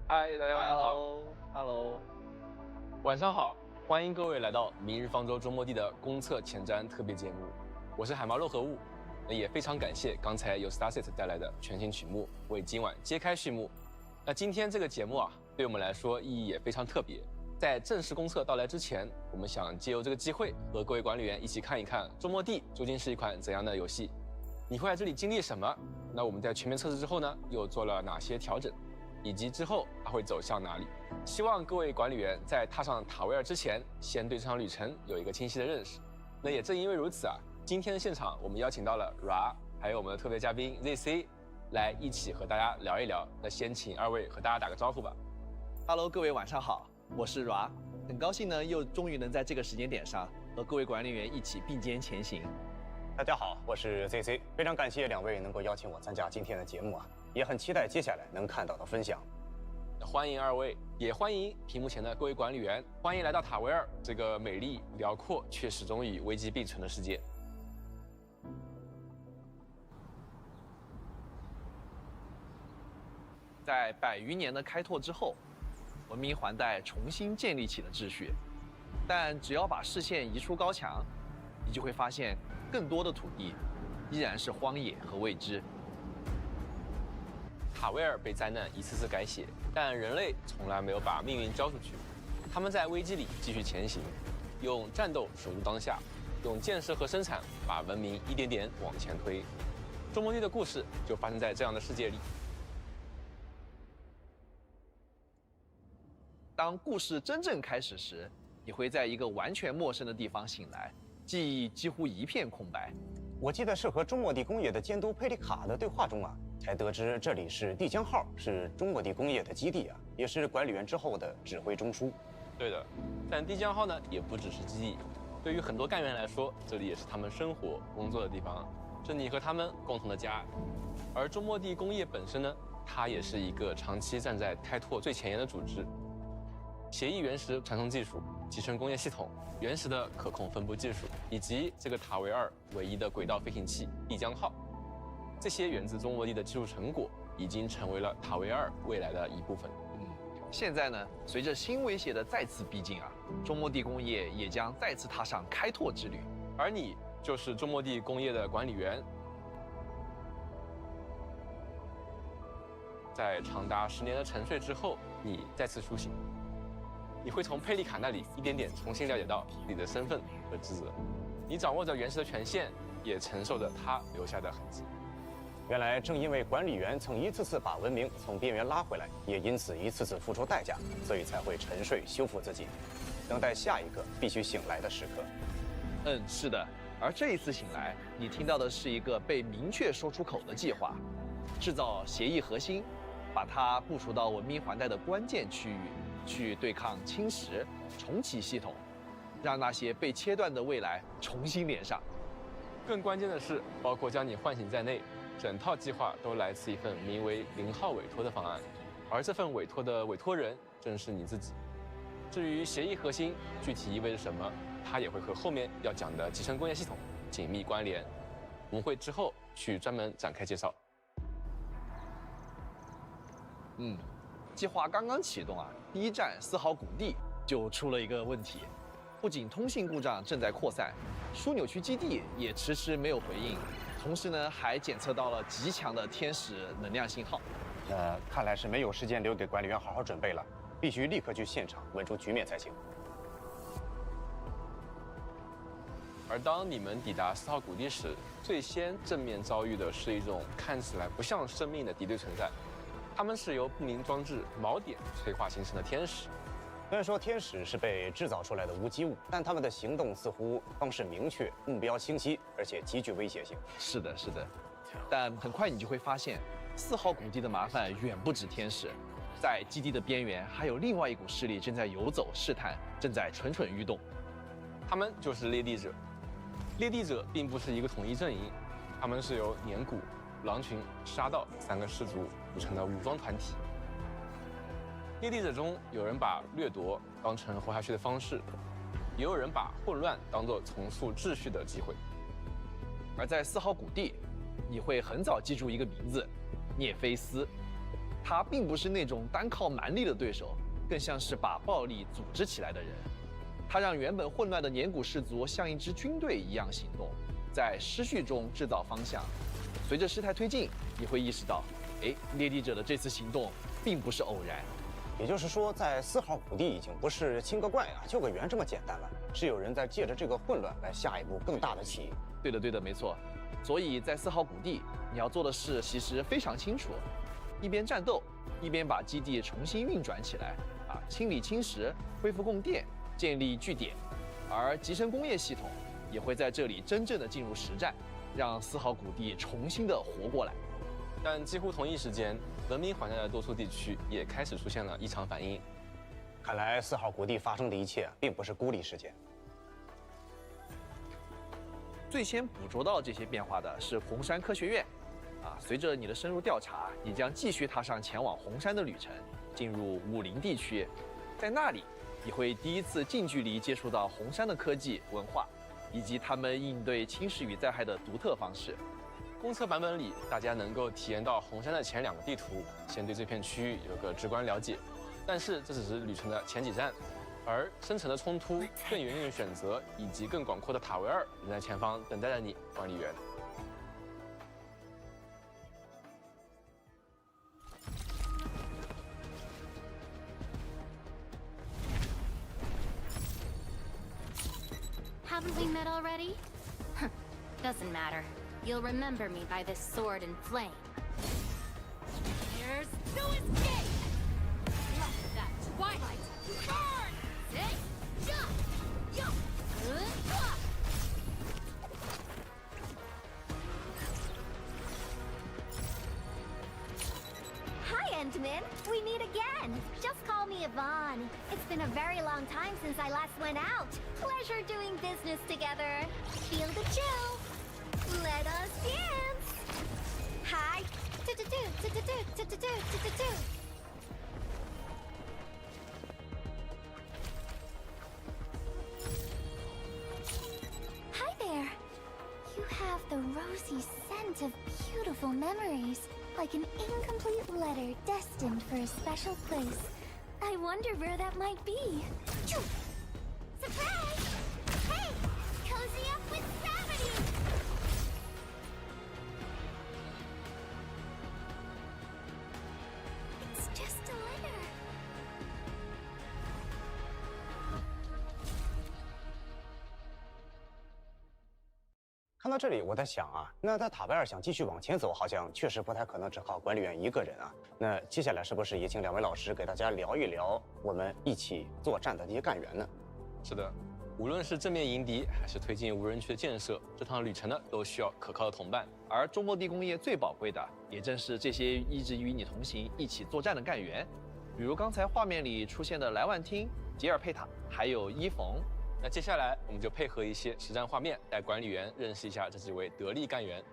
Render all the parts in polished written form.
嗨，大家晚上好。Hello，晚上好，欢迎各位来到明日方舟周末地的公测前瞻特别节目。我是海猫肉和物，也非常感谢刚才由 Starset 带来的全新曲目为今晚揭开序幕。那今天这个节目啊，对我们来说意义也非常特别。在正式公测到来之前，我们想借由这个机会和各位管理员一起看一看周末地究竟是一款怎样的游戏。你会在这里经历什么？那我们在全面测试之后呢，又做了哪些调整？以及之后它会走向哪里？希望各位管理员在踏上塔维尔之前，先对这场旅程有一个清晰的认识。那也正因为如此啊，今天的现场我们邀请到了 Ra， 还有我们的特别嘉宾 ZC， 来一起和大家聊一聊。那先请二位和大家打个招呼吧。Hello， 各位晚上好，我是 Ra， 很高兴呢，又终于能在这个时间点上和各位管理员一起并肩前行。大家好，我是 ZC， 非常感谢两位能够邀请我参加今天的节目啊。也很期待接下来能看到的分享。欢迎二位，也欢迎屏幕前的各位管理员，欢迎来到塔维尔这个美丽、辽阔却始终与危机并存的世界。在100余年的开拓之后，文明环带重新建立起了秩序，但只要把视线移出高墙，你就会发现更多的土地依然是荒野和未知。塔维尔被灾难一次次改写，但人类从来没有把命运交出去。他们在危机里继续前行，用战斗守住当下，用建设和生产把文明一点点往前推。周末地的故事就发生在这样的世界里。当故事真正开始时，你会在一个完全陌生的地方醒来，记忆几乎一片空白。我记得是和中末地工业的监督佩里卡的对话中啊，才得知这里是地江号，是中末地工业的基地啊，也是管理员之后的指挥中枢。对的，但地江号呢，也不只是基地，对于很多干员来说，这里也是他们生活工作的地方，是你和他们共同的家。而中末地工业本身呢，它也是一个长期站在开拓最前沿的组织。协议原石传送技术、集成工业系统、原石的可控分布技术，以及这个塔维尔唯一的轨道飞行器地江号，这些源自中末地的技术成果，已经成为了塔维尔未来的一部分。现在呢，随着新威胁的再次逼近啊，中末地工业也将再次踏上开拓之旅。而你就是中末地工业的管理员，在长达10年的沉睡之后，你再次苏醒。你会从佩里卡那里一点点重新了解到你的身份和职责，你掌握着原石的权限，也承受着他留下的痕迹。原来正因为管理员曾一次次把文明从边缘拉回来，也因此一次次付出代价，所以才会沉睡修复自己，等待下一个必须醒来的时刻。是的。而这一次醒来，你听到的是一个被明确说出口的计划：制造协议核心，把它部署到文明环带的关键区域。去对抗侵蚀，重启系统，让那些被切断的未来重新连上。更关键的是，包括将你唤醒在内，整套计划都来自一份名为0号委托的方案，而这份委托的委托人正是你自己。至于协议核心具体意味着什么，它也会和后面要讲的集成工业系统紧密关联，我们会之后去专门展开介绍。计划刚刚启动啊，第一站4号谷地就出了一个问题，不仅通信故障正在扩散，枢纽区基地也迟迟没有回应，同时呢还检测到了极强的天使能量信号。看来是没有时间留给管理员好好准备了，必须立刻去现场稳住局面才行。而当你们抵达4号谷地时，最先正面遭遇的是一种看起来不像生命的敌对存在。他们是由不明装置锚点催化形成的天使。虽然说天使是被制造出来的无机物，但他们的行动似乎方式明确，目标清晰，而且极具威胁性。是的。但很快你就会发现，4号谷地的麻烦远不止天使，在基地的边缘还有另外一股势力正在游走试探，正在蠢蠢欲动。他们就是猎地者。猎地者并不是一个统一阵营，他们是由年谷、狼群、沙盗3个氏族组成的武装团体。猎地者中，有人把掠夺当成活下去的方式，也有人把混乱当作重塑秩序的机会。而在4号谷地，你会很早记住一个名字——涅菲斯。他并不是那种单靠蛮力的对手，更像是把暴力组织起来的人。他让原本混乱的年古氏族像一支军队一样行动，在失序中制造方向。随着事态推进，你会意识到，猎地者的这次行动并不是偶然。也就是说，在4号谷地已经不是清个怪救个援这么简单了，是有人在借着这个混乱来下一步更大的棋。对的，没错。所以在4号谷地，你要做的事其实非常清楚，一边战斗，一边把基地重新运转起来，清理侵蚀，恢复供电，建立据点，而集成工业系统也会在这里真正的进入实战，让4号谷地重新的活过来。但几乎同一时间，文明环带的多处地区也开始出现了异常反应。看来4号谷地发生的一切并不是孤立事件。最先捕捉到这些变化的是红山科学院，随着你的深入调查，你将继续踏上前往红山的旅程，进入武林地区，在那里，你会第一次近距离接触到红山的科技文化，以及他们应对侵蚀与灾害的独特方式。公测版本里，大家能够体验到红山的前2个地图，先对这片区域有个直观了解。但是这只是旅程的前几站，而深层的冲突、更远远的选择以及更广阔的塔维尔仍在前方等待着你，管理员。Haven't we met already? Doesn't matter. You'll remember me by this sword and flame. There's no escape! Love that twilight! Burn! Sit! Jump! Yo! Hi, Endman. We meet again. Just call me Yvonne. It's been a very long time since I last went out. Pleasure doing business together. Feel the chill. Let us dance. Hi. Hi there. You have the rosy scent of beautiful memories, like an incomplete letter destined for a special place. I wonder where that might be. Surprise! Hey! Cozy up with gravity! It's just a letter. 看到这里，我在想那他塔维尔想继续往前走，好像确实不太可能只靠管理员一个人那接下来是不是也请2位老师给大家聊一聊我们一起作战的这些干员呢？是的，无论是正面迎敌，还是推进无人区的建设，这趟旅程呢都需要可靠的同伴。而中末地工业最宝贵的，也正是这些一直与你同行、一起作战的干员，比如刚才画面里出现的莱万汀、吉尔佩塔，还有伊冯。那接下来我们就配合一些实战画面，带管理员认识一下这几位得力干员。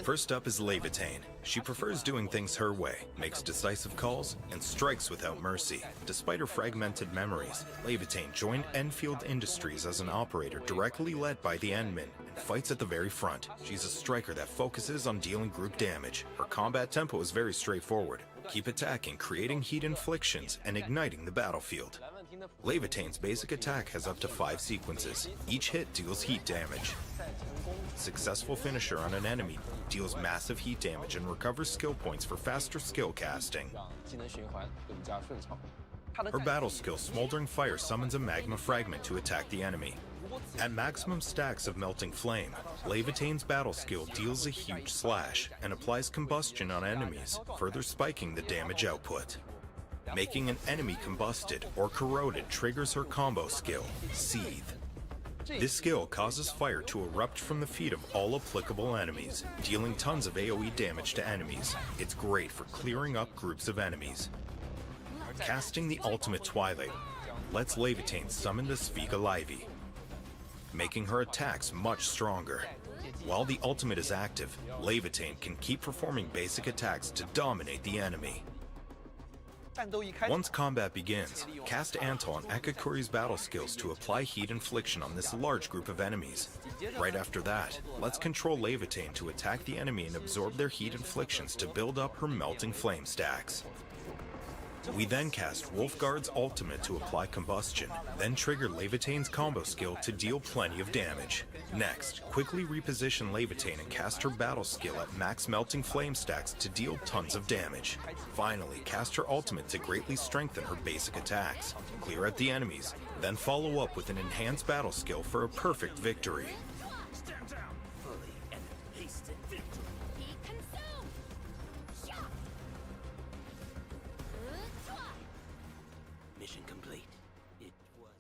First up is Levitain. She prefers doing things her way, makes decisive calls, and strikes without mercy. Despite her fragmented memories, Levitain joined Enfield Industries as an operator directly led by the Endmen, and fights at the very front. She's a striker that focuses on dealing group damage. Her combat tempo is very straightforward. Keep attacking, creating heat inflictions, and igniting the battlefield. Levitain's basic attack has up to 5 sequences. Each hit deals heat damage. Successful finisher on an enemy deals massive heat damage and recovers skill points for faster skill casting. Her battle skill, Smoldering Fire, summons a magma fragment to attack the enemy. At maximum stacks of Melting Flame, Levitain's battle skill deals a huge slash and applies combustion on enemies, further spiking the damage output. Making an enemy combusted or corroded triggers her combo skill, Seethe. This skill causes fire to erupt from the feet of all applicable enemies, dealing tons of AoE damage to enemies. It's great for clearing up groups of enemies. Casting the ultimate Twilight lets Levitain summon the Sviga Livy. making her attacks much stronger. While the ultimate is active, Levitain can keep performing basic attacks to dominate the enemy. Once combat begins, cast Antal and Akakuri's battle skills to apply heat infliction on this large group of enemies. Right after that, let's control Levitain to attack the enemy and absorb their heat inflictions to build up her melting flame stacks. We then cast Wolfguard's ultimate to apply combustion, then trigger Levitain's combo skill to deal plenty of damage. Next, quickly reposition Levitain and cast her battle skill at max melting flame stacks to deal tons of damage. Finally, cast her ultimate to greatly strengthen her basic attacks, clear out the enemies, then follow up with an enhanced battle skill for a perfect victory. Heat consumed. Shock. Mission complete. It was.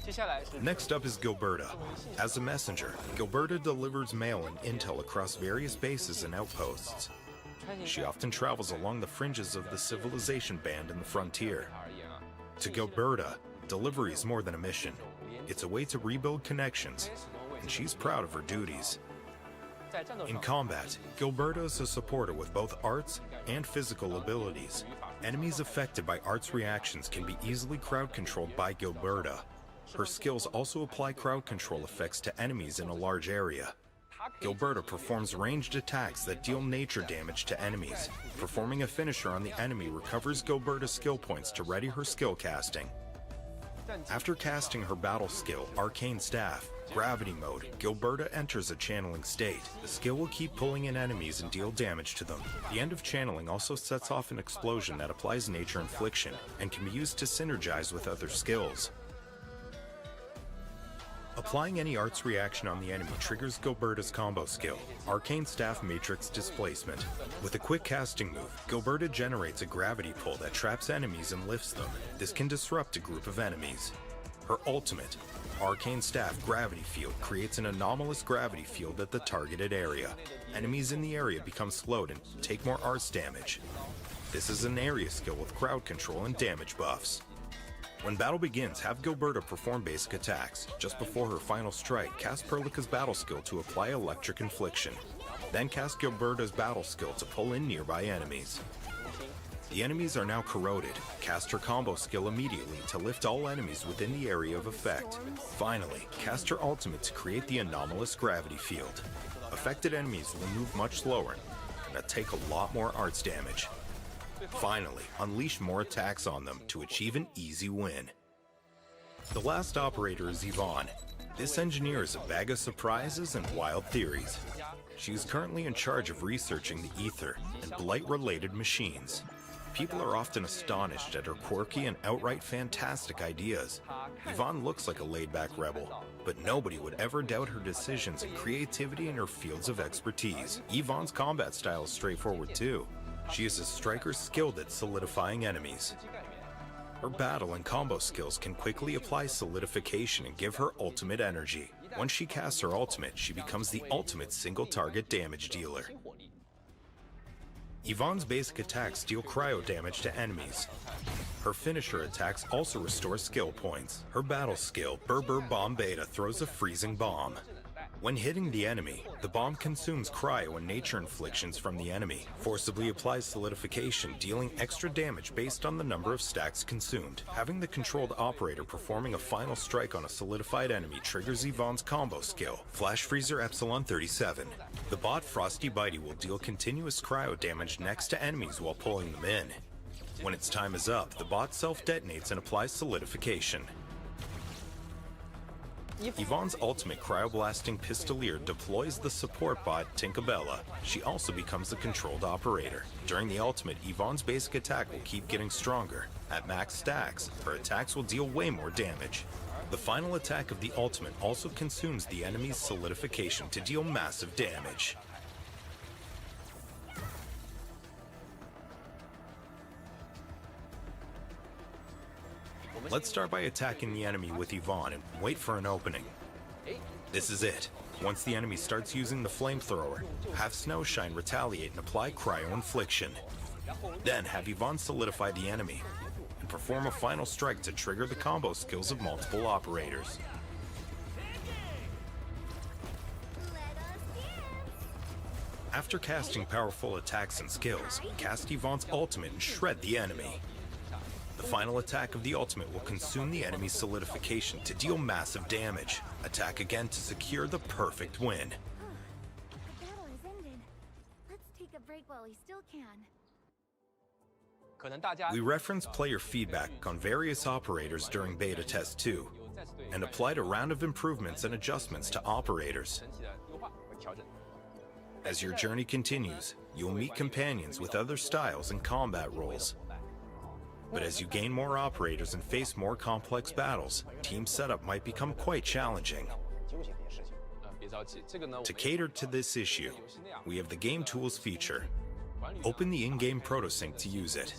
接下来是 Next up is Gilberta. As a messenger, Gilberta delivers mail and intel across various bases and outposts. She often travels along the fringes of the civilization band in the frontier. To Gilberta, delivery is more than a mission. It's a way to rebuild connections, and she's proud of her duties. In combat, Gilberta is a supporter with both arts and physical abilities. Enemies affected by arts reactions can be easily crowd controlled by Gilberta. Her skills also apply crowd control effects to enemies in a large area. Gilberta performs ranged attacks that deal nature damage to enemies. Performing a finisher on the enemy recovers Gilberta's skill points to ready her skill casting. After casting her battle skill, Arcane Staff, Gravity Mode, Gilberta enters a channeling state. The skill will keep pulling in enemies and deal damage to them. The end of channeling also sets off an explosion that applies nature infliction and can be used to synergize with other skills. Applying any arts reaction on the enemy triggers Gilberta's combo skill, Arcane Staff Matrix Displacement. With a quick casting move, Gilberta generates a gravity pull that traps enemies and lifts them. This can disrupt a group of enemies. Her ultimate, Arcane Staff Gravity Field, creates an anomalous gravity field at the targeted area. Enemies in the area become slowed and take more arts damage. This is an area skill with crowd control and damage buffs. When battle begins, have Gilberta perform basic attacks. Just before her final strike, cast Perlica's battle skill to apply electric infliction. Then cast Gilberta's battle skill to pull in nearby enemies. The enemies are now corroded. Cast her combo skill immediately to lift all enemies within the area of effect. Finally, cast her ultimate to create the anomalous gravity field. Affected enemies will move much slower and take a lot more arts damage. Finally, unleash more attacks on them to achieve an easy win. The last operator is Yvonne. This engineer is a bag of surprises and wild theories. She is currently in charge of researching the ether and blight-related machines. People are often astonished at her quirky and outright fantastic ideas. Yvonne looks like a laid-back rebel, but nobody would ever doubt her decisions and creativity in her fields of expertise. Yvonne's combat style is straightforward too. She is a striker skilled at solidifying enemies. Her battle and combo skills can quickly apply solidification and give her ultimate energy. Once she casts her ultimate, she becomes the ultimate single-target damage dealer. Yvonne's basic attacks deal cryo damage to enemies. Her finisher attacks also restore skill points. Her battle skill, Berber Bomb Beta, throws a freezing bomb. When hitting the enemy, the bomb consumes cryo and nature inflictions from the enemy, forcibly applies solidification, dealing extra damage based on the number of stacks consumed. Having the controlled operator performing a final strike on a solidified enemy triggers Yvonne's combo skill, Flash Freezer Epsilon 37. The bot Frosty Bitey will deal continuous cryo damage next to enemies while pulling them in. When its time is up, the bot self-detonates and applies solidification. Yvonne's ultimate cryoblasting pistolier deploys the support bot Tinkerbella. She also becomes the controlled operator. During the ultimate, Yvonne's basic attack will keep getting stronger. At max stacks, her attacks will deal way more damage. The final attack of the ultimate also consumes the enemy's solidification to deal massive damage. Let's start by attacking the enemy with Yvonne and wait for an opening. This is it. Once the enemy starts using the flamethrower, have Snowshine retaliate and apply cryo infliction. Then have Yvonne solidify the enemy and perform a final strike to trigger the combo skills of multiple operators. Let us dance. After casting powerful attacks and skills, cast Yvonne's ultimate and shred the enemy. The final attack of the ultimate will consume the enemy's solidification to deal massive damage. Attack again to secure the perfect win. The battle has ended. Let's take a break while we still can. We referenced player feedback on various operators during Beta Test 2, and applied a round of improvements and adjustments to operators. As your journey continues, you'll meet companions with other styles and combat roles. But as you gain more operators and face more complex battles, team setup might become quite challenging. To cater to this issue, we have the Game Tools feature. Open the in-game protosync to use it.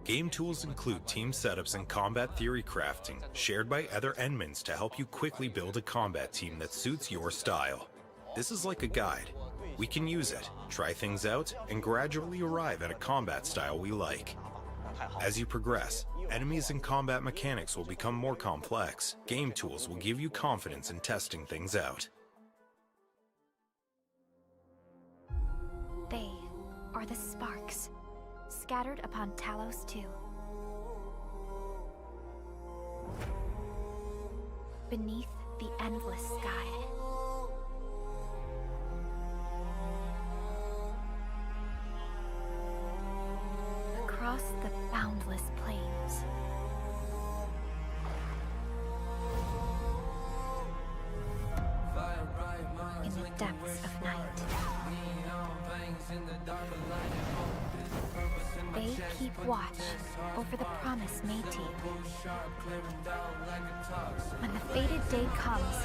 Game tools include team setups and combat theory crafting, shared by other admins to help you quickly build a combat team that suits your style. This is like a guide. We can use it, try things out, and gradually arrive at a combat style we like. As you progress, enemies and combat mechanics will become more complex. Game tools will give you confidence in testing things out. They are the sparks scattered upon Talos 2. Beneath the endless sky. Across the boundless plains. In the depths of night. They keep watch over the promise made to you. When the fated day comes,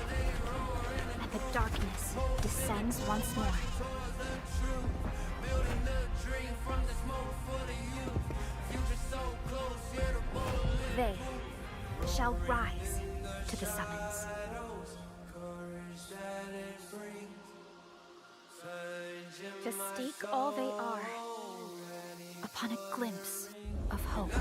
and the darkness descends once more. They shall rise to the summons. To stake all they are upon a glimpse of hope.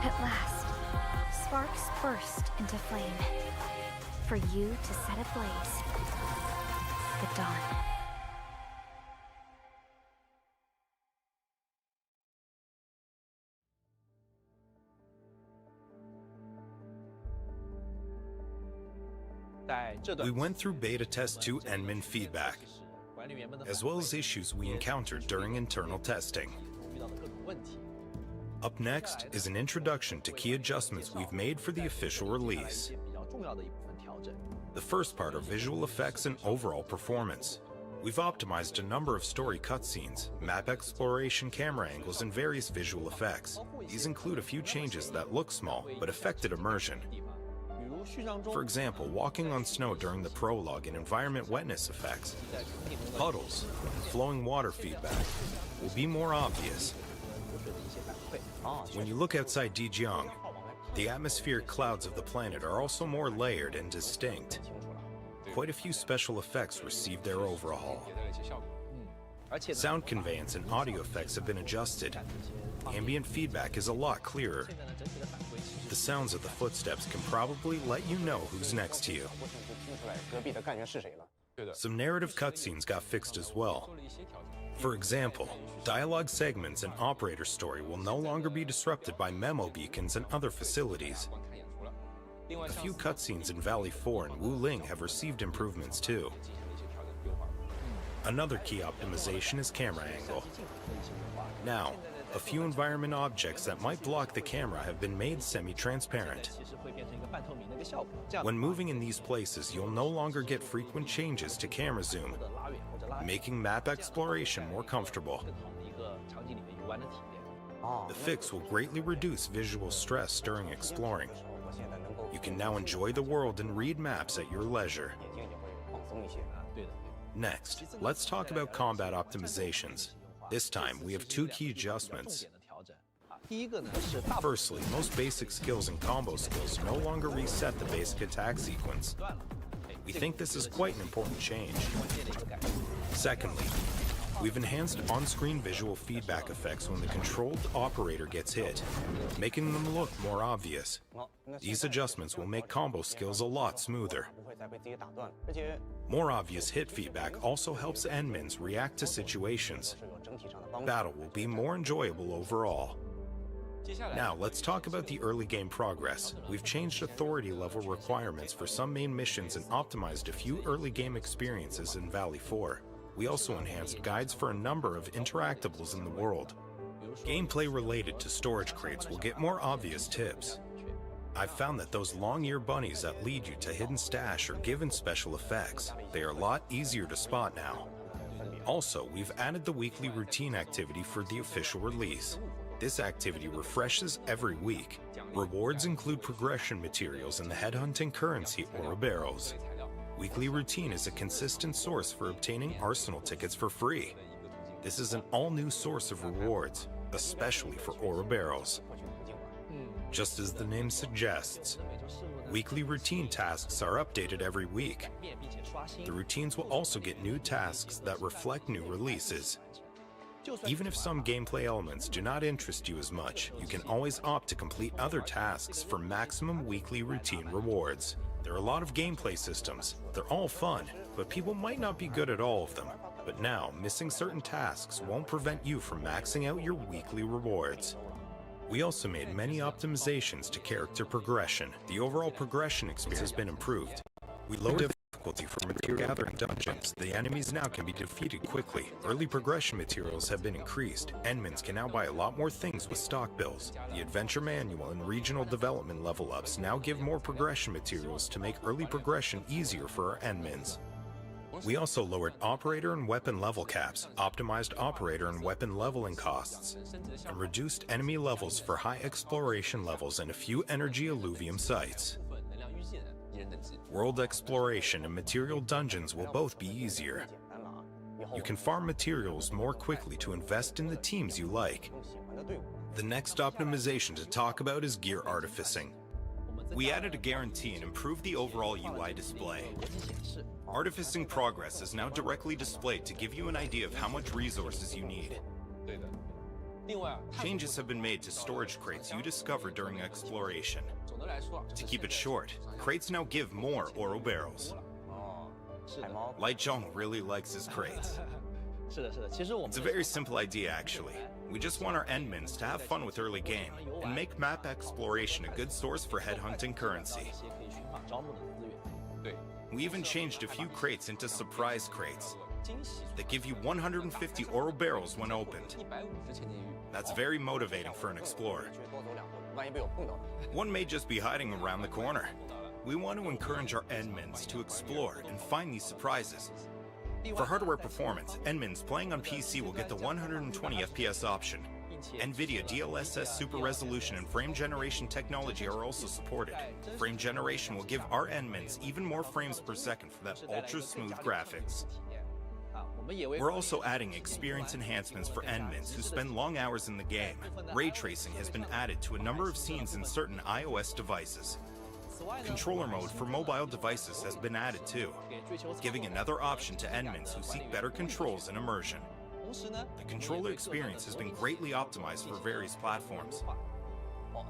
At last, sparks burst into flame, for you to set ablaze the dawn. We went through Beta Test 2 admin feedback, as well as issues we encountered during internal testing. Up next is an introduction to key adjustments we've made for the official release. The first part are visual effects and overall performance. We've optimized a number of story cutscenes, map exploration camera angles, and various visual effects. These include a few changes that look small, but affected immersion. For example, walking on snow during the prologue and environment wetness effects, puddles, and flowing water feedback will be more obvious. When you look outside Dijiang, the atmospheric clouds of the planet are also more layered and distinct. Quite a few special effects received their overhaul. Sound conveyance and audio effects have been adjusted. Ambient feedback is a lot clearer. The sounds of the footsteps can probably let you know who's next to you. Some narrative cutscenes got fixed as well. For example, dialogue segments and operator story will no longer be disrupted by memo beacons and other facilities. A few cutscenes in Valley 4 and Wu Ling have received improvements too. Another key optimization is camera angle. Now, a few environment objects that might block the camera have been made semi-transparent. When moving in these places, you'll no longer get frequent changes to camera zoom, making map exploration more comfortable. The fix will greatly reduce visual stress during exploring. You can now enjoy the world and read maps at your leisure. Next, let's talk about combat optimizations. This time, we have two key adjustments. Firstly, most basic skills and combo skills no longer reset the basic attack sequence. We think this is quite an important change. Secondly, we've enhanced on-screen visual feedback effects when the controlled operator gets hit, making them look more obvious. These adjustments will make combo skills a lot smoother. More obvious hit feedback also helps endmins react to situations. Battle will be more enjoyable overall. Now let's talk about the early game progress. We've changed authority level requirements for some main missions and optimized a few early game experiences in Valley 4. We also enhanced guides for a number of interactables in the world. Gameplay related to storage crates will get more obvious tips. I've found that those long-ear bunnies that lead you to hidden stash are given special effects. They are a lot easier to spot now. Also, we've added the weekly routine activity for the official release. This activity refreshes every week. Rewards include progression materials and the headhunting currency Ouroboros. Weekly routine is a consistent source for obtaining arsenal tickets for free. This is an all-new source of rewards, especially for Ouroboros. Just as the name suggests, weekly routine tasks are updated every week. The routines will also get new tasks that reflect new releases. Even if some gameplay elements do not interest you as much, you can always opt to complete other tasks for maximum weekly routine rewards. There are a lot of gameplay systems. They're all fun, but people might not be good at all of them. But now, missing certain tasks won't prevent you from maxing out your weekly rewards. We also made many optimizations to character progression. The overall progression experience has been improved. We lowered difficulty for material gathering dungeons. The enemies now can be defeated quickly. Early progression materials have been increased. Endmins can now buy a lot more things with stock bills. The adventure manual and regional development level ups now give more progression materials to make early progression easier for our endmins. We also lowered operator and weapon level caps, optimized operator and weapon leveling costs, and reduced enemy levels for high exploration levels and a few energy alluvium sites. World exploration and material dungeons will both be easier. You can farm materials more quickly to invest in the teams you like. The next optimization to talk about is gear artificing. We added a guarantee and improved the overall UI display. Artificing progress is now directly displayed to give you an idea of how much resources you need. Changes have been made to storage crates you discover during exploration. To keep it short, crates now give more Ouroboros. Light Zhong really likes his crates. It's a very simple idea actually. We just want our endmins to have fun with early game and make map exploration a good source for headhunting currency. We even changed a few crates into surprise crates that give you 150 Ouroboros when opened. That's very motivating for an explorer. One may just be hiding around the corner. We want to encourage our endmins to explore and find these surprises. For hardware performance, endmins playing on PC will get the 120 FPS option. NVIDIA DLSS Super Resolution and frame generation technology are also supported. Frame generation will give our endmins even more frames per second for that ultra-smooth graphics. We're also adding experience enhancements for endmins who spend long hours in the game. Ray tracing has been added to a number of scenes in certain iOS devices. Controller mode for mobile devices has been added too, giving another option to endmins who seek better controls and immersion. The controller experience has been greatly optimized for various platforms.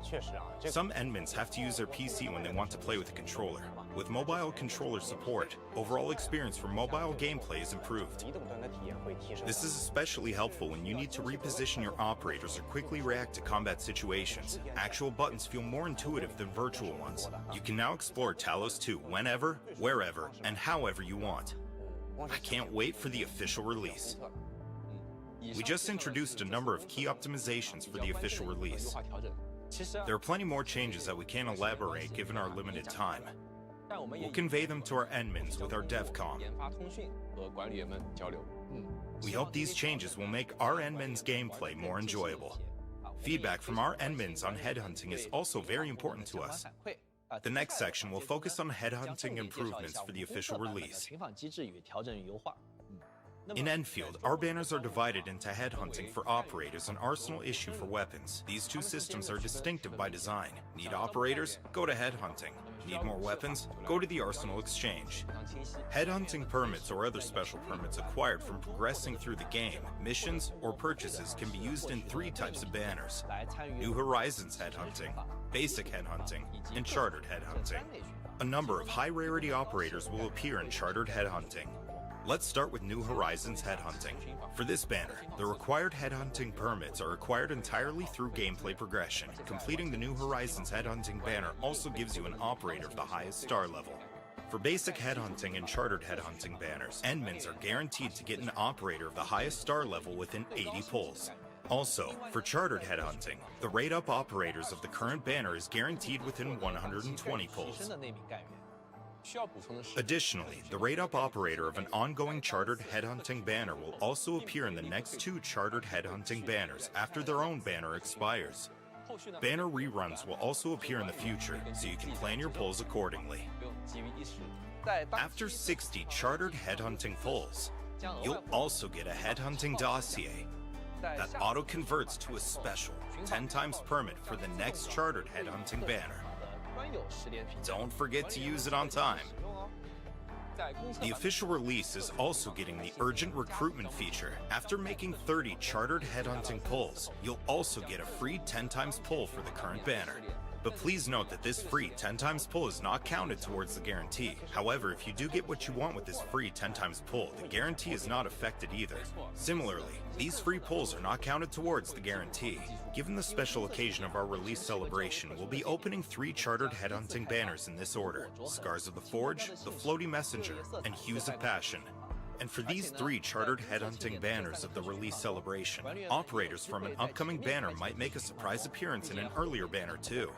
确实啊，这个 Some endmins have to use their PC when they want to play with a controller. With mobile controller support, overall experience for mobile gameplay is improved. 移动端的体验会提升。 This is especially helpful when you need to reposition your operators or quickly react to combat situations. Actual buttons feel more intuitive than virtual ones. You can now explore Talos 2 whenever, wherever, and however you want. I can't wait for the official release. We just introduced a number of key optimizations for the official release. There are plenty more changes that we can't elaborate given our limited time. We'll convey them to our endmins with our DevCom. We hope these changes will make our endmins gameplay more enjoyable. Feedback from our endmins on headhunting is also very important to us. The next section will focus on headhunting improvements for the official release. In Enfield, our banners are divided into headhunting for operators and arsenal issue for weapons. These two systems are distinctive by design. Need operators? Go to headhunting. Need more weapons? Go to the arsenal exchange. Headhunting permits or other special permits acquired from progressing through the game, missions, or purchases can be used in 3 types of banners: New Horizons headhunting, basic headhunting, and chartered headhunting. A number of high-rarity operators will appear in chartered headhunting. Let's start with New Horizons headhunting. For this banner, the required headhunting permits are acquired entirely through gameplay progression. Completing the New Horizons headhunting banner also gives you an operator of the highest star level. For basic headhunting and chartered headhunting banners, endmins are guaranteed to get an operator of the highest star level within 80 pulls. Also, for chartered headhunting, the rate-up operators of the current banner is guaranteed within 120 pulls. Additionally, the rate-up operator of an ongoing chartered headhunting banner will also appear in the next 2 chartered headhunting banners after their own banner expires. Banner reruns will also appear in the future, so you can plan your pulls accordingly. After 60 chartered headhunting pulls, you'll also get a headhunting dossier that auto-converts to a special 10 times permit for the next chartered headhunting banner. Don't forget to use it on time. The official release is also getting the urgent recruitment feature. After making 30 chartered headhunting pulls, you'll also get a free 10 times pull for the current banner. But please note that this free 10 times pull is not counted towards the guarantee. However, if you do get what you want with this free 10 times pull, the guarantee is not affected either. Similarly, these free pulls are not counted towards the guarantee. Given the special occasion of our release celebration, we'll be opening 3 chartered headhunting banners in this order: Scars of the Forge, the Floaty Messenger, and Hues of Passion. And for these 3 chartered headhunting banners of the release celebration, operators from an upcoming banner might make a surprise appearance in an earlier banner too.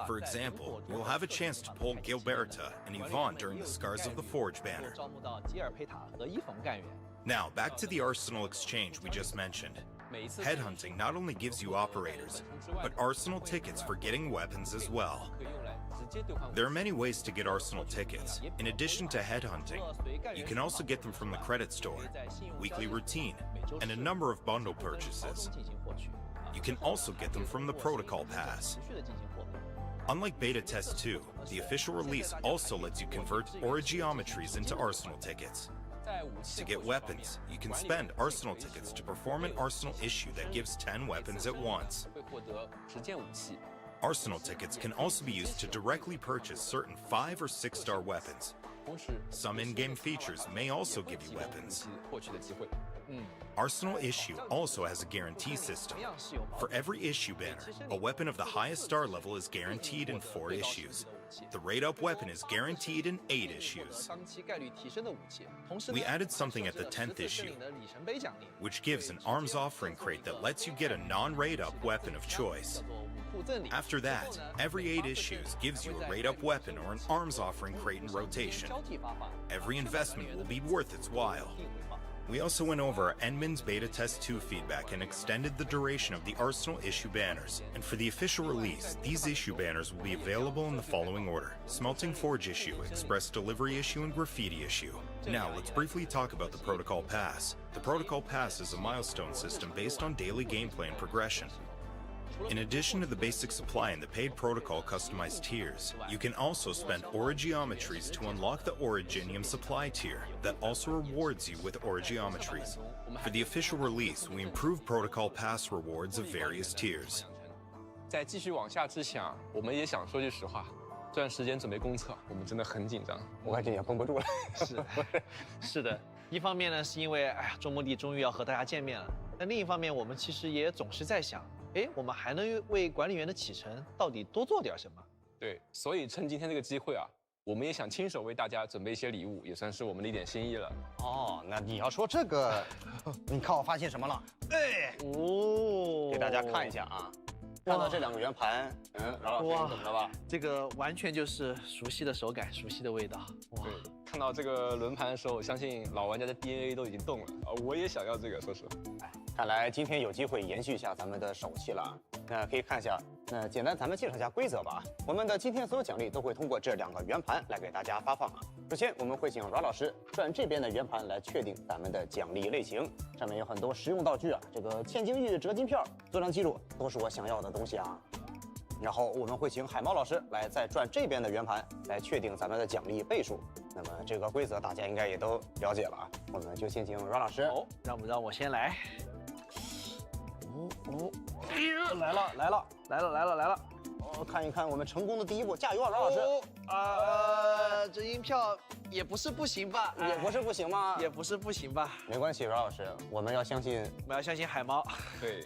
For example, we'll have a chance to pull Gilberta and Yvonne during the Scars of the Forge banner. Now, back to the Arsenal exchange we just mentioned. Headhunting not only gives you operators, but Arsenal tickets for getting weapons as well. There are many ways to get Arsenal tickets. In addition to headhunting, you can also get them from the credit store, weekly routine, and a number of bundle purchases. You can also get them from the Protocol Pass. Unlike Beta Test 2, the official release also lets you convert Origeometries into Arsenal tickets. To get weapons, you can spend Arsenal tickets to perform an Arsenal issue that gives 10 weapons at once. Arsenal tickets can also be used to directly purchase certain 5- or 6-star weapons. Some in-game features may also give you weapons. Arsenal issue also has a guarantee system. For every issue banner, a weapon of the highest star level is guaranteed in 4 issues. The rate-up weapon is guaranteed in 8 issues. We added something at the 10th issue, which gives an arms offering crate that lets you get a non-rate-up weapon of choice. After that, every 8 issues gives you a rate-up weapon or an arms offering crate in rotation. Every investment will be worth its while. We also went over our Endmins Beta Test 2 feedback and extended the duration of the Arsenal issue banners. And for the official release, these issue banners will be available in the following order: Smelting Forge issue, Express Delivery issue, and Graffiti issue. Now, let's briefly talk about the Protocol Pass. The Protocol Pass is a milestone system based on daily gameplay and progression. In addition to the basic supply and the paid protocol customized tiers, you can also spend Origeometries to unlock the Originium supply tier that also rewards you with Origeometries. For the official release, we improved Protocol Pass rewards of various tiers. 在继续往下之前啊，我们也想说句实话，这段时间准备公测，我们真的很紧张，我感觉也绷不住了。是的，一方面呢，是因为周末地终于要和大家见面了；那另一方面，我们其实也总是在想，我们还能为管理员的启程到底多做点什么？对，所以趁今天这个机会啊，我们也想亲手为大家准备一些礼物，也算是我们的一点心意了。哦，那你要说这个，你看我发现什么了？哦，给大家看一下啊。看到这2个圆盘，饶老师，你懂了吧？这个完全就是熟悉的手感，熟悉的味道。哇，对，看到这个轮盘的时候，我相信老玩家的 DNA 都已经动了啊！我也想要这个，说实话。看来今天有机会延续一下咱们的手气了。那可以看一下，那简单咱们介绍一下规则吧。我们的今天所有奖励都会通过这2个圆盘来给大家发放啊。首先，我们会请饶老师转这边的圆盘来确定咱们的奖励类型，上面有很多实用道具啊，这个千金玉、折金票、作战记录都是我想要的东西啊。然后我们会请海猫老师来再转这边的圆盘来确定咱们的奖励倍数。那么这个规则大家应该也都了解了啊，我们就先请饶老师。让我先来。来了！看一看我们成功的第一步，加油啊，饶老师！这音票也不是不行吧？也不是不行吗？也不是不行吧？没关系，饶老师，我们要相信海猫。对，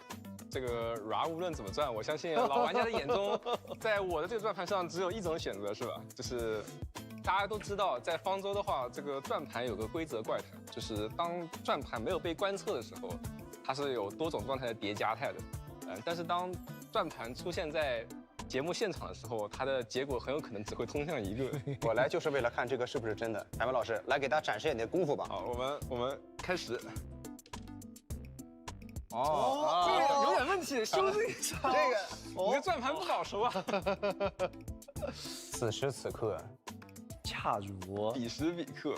这个 RA 无论怎么转，我相信老玩家的眼中，在我的这个转盘上只有一种选择，是吧？就是大家都知道，在方舟的话，这个转盘有个规则怪谈，就是当转盘没有被观测的时候，它是有多种状态的叠加态的。但是当转盘出现在节目现场的时候，它的结果很有可能只会通向一个。我来就是为了看这个是不是真的。海文老师，来给大家展示一下你的功夫吧。好，我们开始。这个有点问题，修正一下。这个你的转盘不早熟啊。此时此刻，恰如彼时彼刻。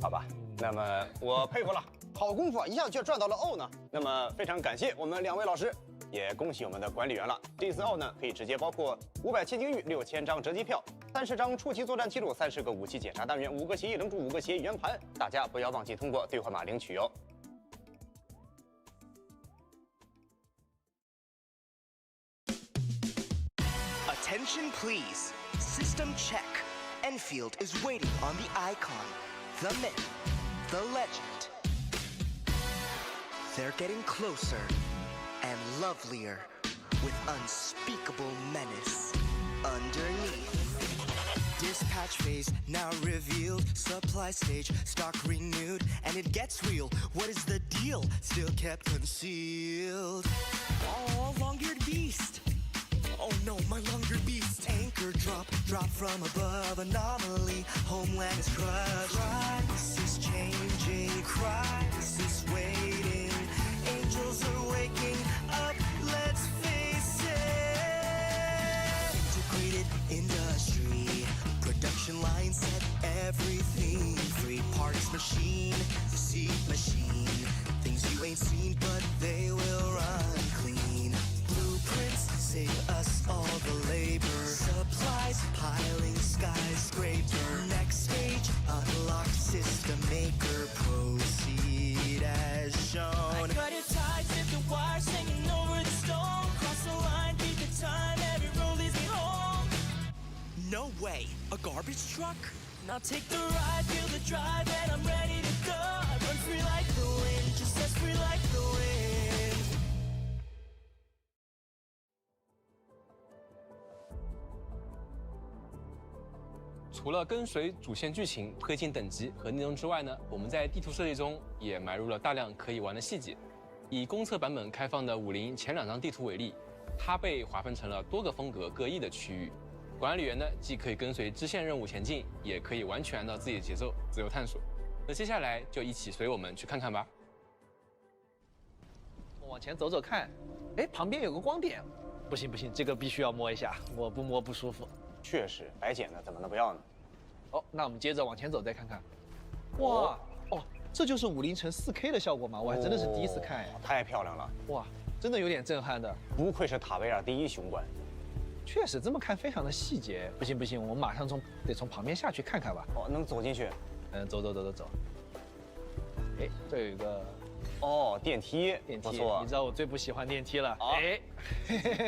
好吧，那么我佩服了，好功夫啊，一下就转到了O呢。那么非常感谢我们2位老师。也恭喜我们的管理员了。这次奥呢，可以直接包括500千金玉、6000张折机票、30张初期作战记录、30个武器检查单元、5个协议扔柱、5个协议圆盘。大家不要忘记通过兑换码领取哦。Attention please. System check. Enfield is waiting on the icon, the myth, the legend. They're getting closer and lovelier with unspeakable menace underneath. Dispatch phase now revealed, supply stage stock renewed, and it gets real. What is the deal? Still kept concealed. Oh, long-eared beast. Oh no, my long-eared beast. Anchor drop from above, anomaly. Homeland is crushed. Crisis changing, crisis waiting. Angels are waking up, let's face it. Integrated industry, production line set, everything free. Parts machine, seed machine. Things you ain't seen, but they will run clean. Blueprints save us all the labor. Supplies piling skyscraper. Next stage, unlock system maker. Proceed as shown. I cut it tight, zip the wire, singing over the stone. Cross the line, beat the time, every road leads me home. No way, a garbage truck? Now take the ride, feel the drive, and I'm ready to go. I run free like the wind, just as free like the wind. 除了跟随主线剧情推进等级和内容之外呢，我们在地图设计中也埋入了大量可以玩的细节。以公测版本开放的50前2张地图为例，它被划分成了多个风格各异的区域。管理员呢，既可以跟随支线任务前进，也可以完全按照自己的节奏自由探索。那接下来就一起随我们去看看吧。往前走走看，哎，旁边有个光点，不行，这个必须要摸一下，我不摸不舒服。确实，白捡的怎么能不要呢？哦，那我们接着往前走再看看。哇，哦，这就是50乘4K 的效果吗？我还真的是第一次看哎，太漂亮了！哇，真的有点震撼的。不愧是塔维尔第一雄关。确实，这么看非常的细节。不行，我们马上得从旁边下去看看吧。哦，能走进去？走。哎，这有一个。哦，电梯，不错。你知道我最不喜欢电梯了。哎，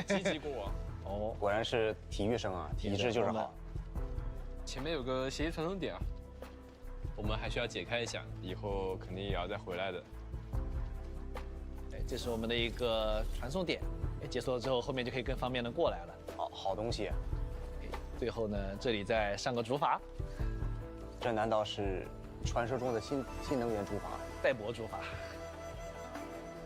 积极过往。哦，果然是体育生啊，体质就是好。前面有个协议传送点啊，我们还需要解开一下，以后肯定也要再回来的。哎，这是我们的一个传送点，哎，解锁了之后，后面就可以更方便的过来了。好东西。最后呢，这里再上个主法，这难道是传说中的新能源主法？带博主法。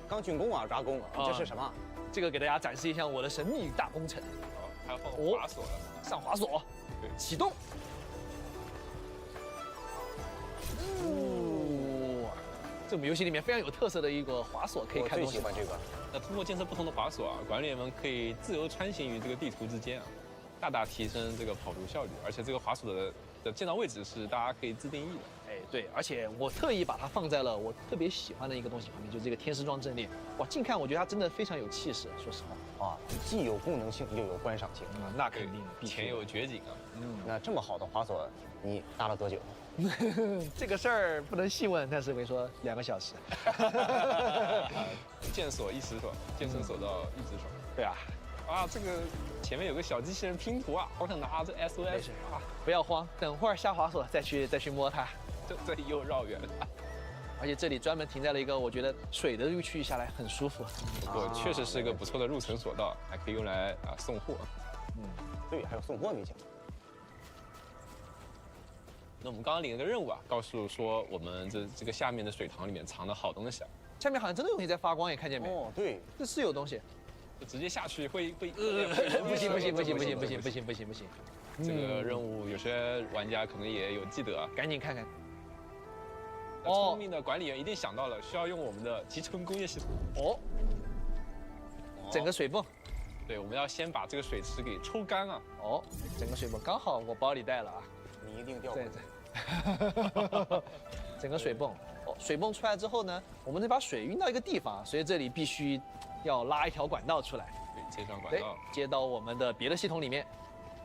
刚竣工啊，抓工，这是什么？这个给大家展示一下我的神秘大工程。哦，还要放滑索了，上滑索，对，启动。哦，这我们游戏里面非常有特色的一个滑索，可以看东西。我最喜欢这个。那通过建设不同的滑索啊，管理员们可以自由穿行于这个地图之间啊，大大提升这个跑图效率。而且这个滑索的建造位置是大家可以自定义的。哎，对，而且我特意把它放在了我特别喜欢的一个东西旁边，就是这个天使装阵列。哇，近看我觉得它真的非常有气势，说实话。啊，既有功能性又有观赏性。那肯定，前有绝景啊。那这么好的滑索，你搭了多久？这个事儿不能细问，但是我跟你说2个小时。剑锁一时爽，健身锁到一直爽。对啊。啊，这个前面有个小机器人拼图啊，好想拿这 SOS 啊！不要慌，等会儿下滑索再去摸它。这里又绕远了。而且这里专门停在了一个我觉得水的区域下来很舒服。不过确实是一个不错的入城索道，还可以用来送货。对，还有送货迷奖。那我们刚刚领了个任务啊，告诉说我们这个下面的水塘里面藏了好东西啊。下面好像真的有东西在发光，也看见没？哦，对，这是有东西。就直接下去会不行！这个任务有些玩家可能也有记得啊，赶紧看看。聪明的管理员一定想到了，需要用我们的集成工业系统。哦，整个水泵。对，我们要先把这个水池给抽干啊。哦，整个水泵刚好我包里带了啊。你一定掉。对。整个水泵。哦，水泵出来之后呢，我们得把水运到一个地方，所以这里必须要拉一条管道出来。对，接上管道。接到我们的别的系统里面。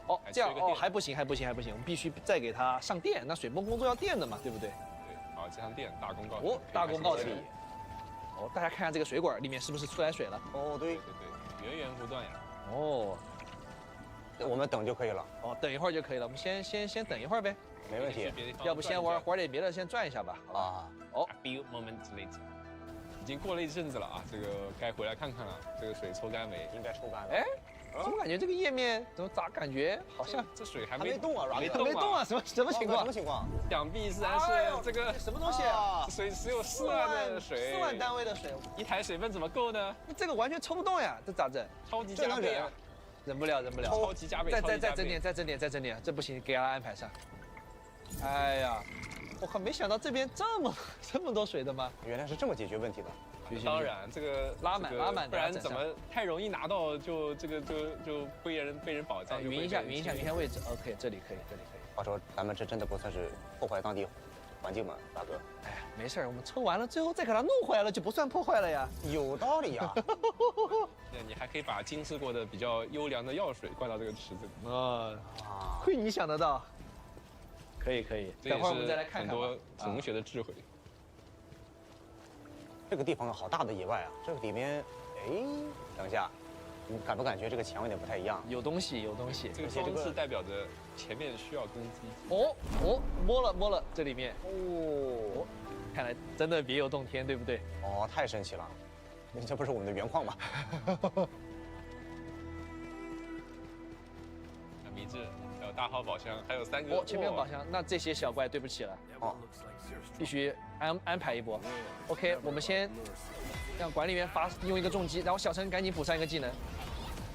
哦，这样哦还不行，我们必须再给它上电。那水泵工作要电的嘛，对不对？对，好，接上电，大功告成。哦，大功告成。哦，大家看看这个水管里面是不是出来水了？哦，对，源源不断呀。哦，我们等就可以了。哦，等一会儿就可以了。我们先等一会儿呗。没问题。要不先玩点别的，先转一下吧。啊。哦 ，a few moments later， 已经过了一阵子了啊，这个该回来看看了。这个水抽干没？应该抽干了。哎，怎么感觉这个页面咋感觉好像这水还没动啊？没动啊？什么情况？什么情况？想必自然是这个什么东西啊？水只有4万的水，4万单位的水，一台水泵怎么够呢？这个完全抽不动呀，这咋整？超级加倍啊！忍不了。超级加倍，再整点，这不行，给他安排上。哎呀，我靠，没想到这边这么多水的吗？原来是这么解决问题的。当然，这个拉满，不然怎么太容易拿到就被人保障？匀一下位置。OK， 这里可以。话说咱们这真的不算是破坏当地环境吗，大哥？哎呀，没事，我们抽完了，最后再给它弄回来了，就不算破坏了呀。有道理呀。对，你还可以把精制过的比较优良的药水灌到这个池子里。亏你想得到。可以，等会儿我们再来看看。很多同学的智慧。这个地方好大的野外啊！这个里面，哎，等一下，你感不感觉这个墙有点不太一样？有东西。这个装置代表着前面需要攻击。哦，摸了这里面。哦，看来真的别有洞天，对不对？哦，太神奇了！这不是我们的原矿吗？迷志，还有大号宝箱，还有3个。前面有宝箱，那这些小怪对不起了。哦，必须安排一波。OK， 我们先让管理员用一个重击，然后小陈赶紧补上一个技能。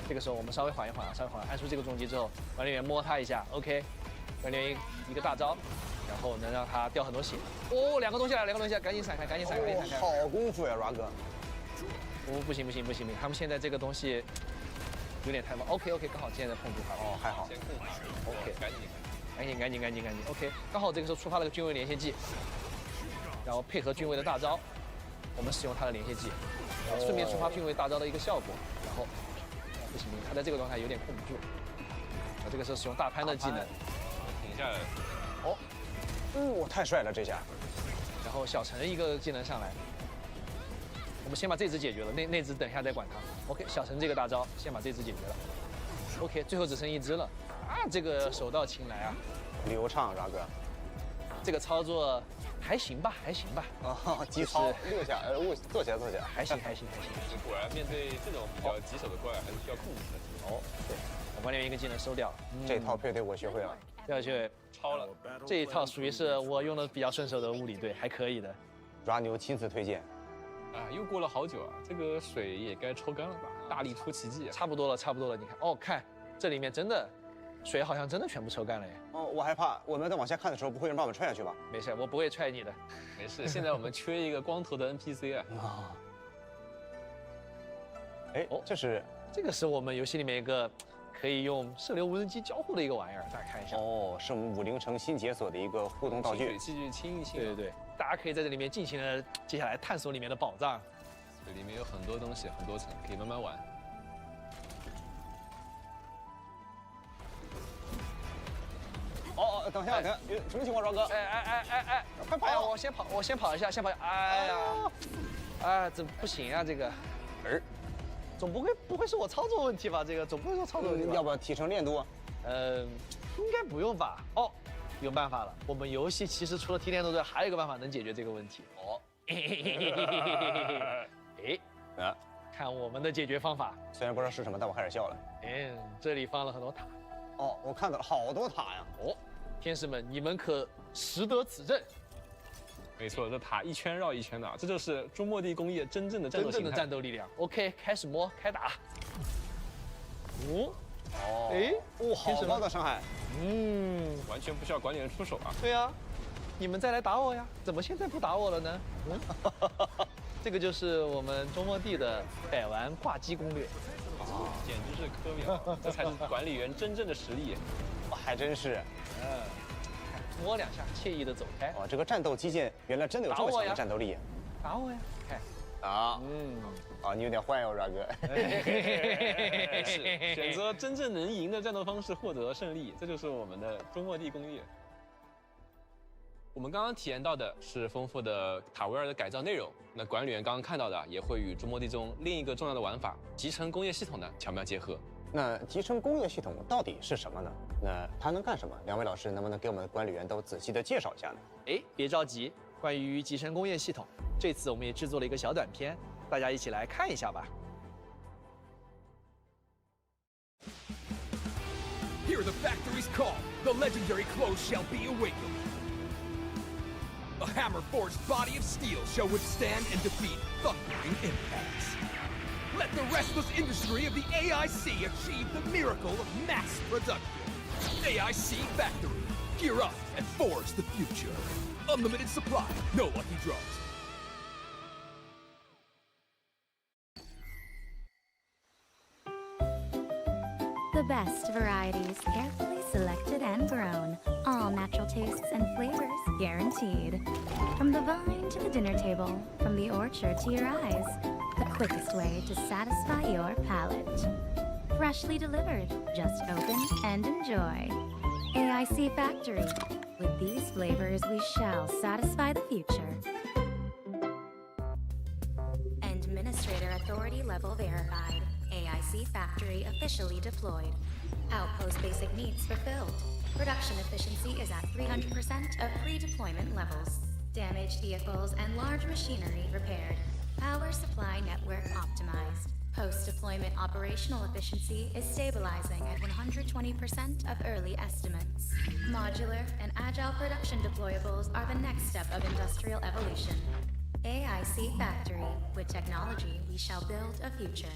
这个时候我们稍微缓一缓，按出这个重击之后，管理员摸他一下 ，OK， 管理员一个大招，然后能让他掉很多血。哦，2个东西来，赶紧闪开。好功夫呀，Ra哥。不行，他们现在这个东西。有点太慢 ，OK， 刚好现在碰住他了，哦，还好，先控他 ，OK， 赶紧 ，OK， 刚好这个时候触发了个军卫连线技，然后配合军卫的大招，我们使用他的连线技，然后顺便触发军卫大招的一个效果，然后不行，他在这个状态有点控不住，这个时候使用大潘的技能，停下来，太帅了这下，然后小陈一个技能上来。我们先把这只解决了，那只等一下再管它。OK， 小陈这个大招先把这只解决了。OK， 最后只剩一只了啊，这个手到擒来啊，流畅，ரா哥。这个操作还行吧，还行吧。哦，击操6下，坐起来，还行。果然面对这种比较棘手的怪，还是需要控制的。哦，对，我管理员一个技能收掉了，这套配对我学会了。要去超了，这一套属于是我用的比较顺手的物理队，还可以的。抓牛亲自推荐。啊，又过了好久啊，这个水也该抽干了吧？大力出奇迹，差不多了。你看，哦，看这里面真的水好像真的全部抽干了耶。哦，我害怕，我们在往下看的时候，不会有人把我们踹下去吧？没事，我不会踹你的。没事，现在我们缺一个光头的 NPC 啊。啊。哎，这个是我们游戏里面一个可以用射流无人机交互的一个玩意儿，大家看一下。哦，是我们50城新解锁的一个互动道具。水器具清一清。对，大家可以在这里面尽情的接下来探索里面的宝藏。这里面有很多东西，很多层，可以慢慢玩。哦，等一下，什么情况，饶哥？哎，快跑！哎呀，我先跑一下，哎呀，这不行啊，这个。总不会是我操作问题吧？这个总不会说操作问题吧？要不要提升练度？应该不用吧？哦，有办法了。我们游戏其实除了提炼度之外，还有一个办法能解决这个问题。哦，看我们的解决方法。虽然不知道是什么，但我开始笑了。这里放了很多塔。哦，我看到了好多塔呀。哦，天使们，你们可识得此阵？没错，这塔一圈绕一圈的，这就是中末地工业真正的战斗形态。战斗力量。OK， 开始摸，开打。好高的伤害。完全不需要管理员出手啊。对啊，你们再来打我呀？怎么现在不打我了呢？这个就是我们中末地的百玩挂机攻略。简直是科秒，这才是管理员真正的实力。还真是。摸两下，惬意的走开。哇，这个战斗机械原来真的有这么强的战斗力。打我呀！看。你有点坏哦，饶哥。是，选择真正能赢的战斗方式，获得胜利，这就是我们的中末地工业。我们刚刚体验到的是丰富的塔维尔的改造内容。那管理员刚刚看到的，也会与中末地中另一个重要的玩法——集成工业系统的巧妙结合。那集成工业系统到底是什么呢？那它能干什么？两位老师能不能给我们的管理员都仔细的介绍一下呢？别着急，关于集成工业系统，这次我们也制作了一个小短片，大家一起来看一下吧。Hear the factory's call. The legendary close shall be awakened. A hammer-forged body of steel shall withstand and defeat thundering impacts. Let the restless industry of the AIC achieve the miracle of mass production. AIC Factory. Gear up and forge the future. Unlimited supply, no lucky draws. The best varieties, carefully selected and grown. All natural tastes and flavors guaranteed. From the vine to the dinner table, from the orchard to your eyes. The quickest way to satisfy your palate. Freshly delivered, just open and enjoy. AIC Factory. With these flavors, we shall satisfy the future. Administrator Authority level verified. AIC Factory officially deployed. Outpost basic needs fulfilled. Production efficiency is at 300% of pre-deployment levels. Damaged vehicles and large machinery repaired. Power supply network optimized. Post-deployment operational efficiency is stabilizing at 120% of early estimates. Modular and agile production deployables are the next step of industrial evolution. AIC Factory. With technology, we shall build a future.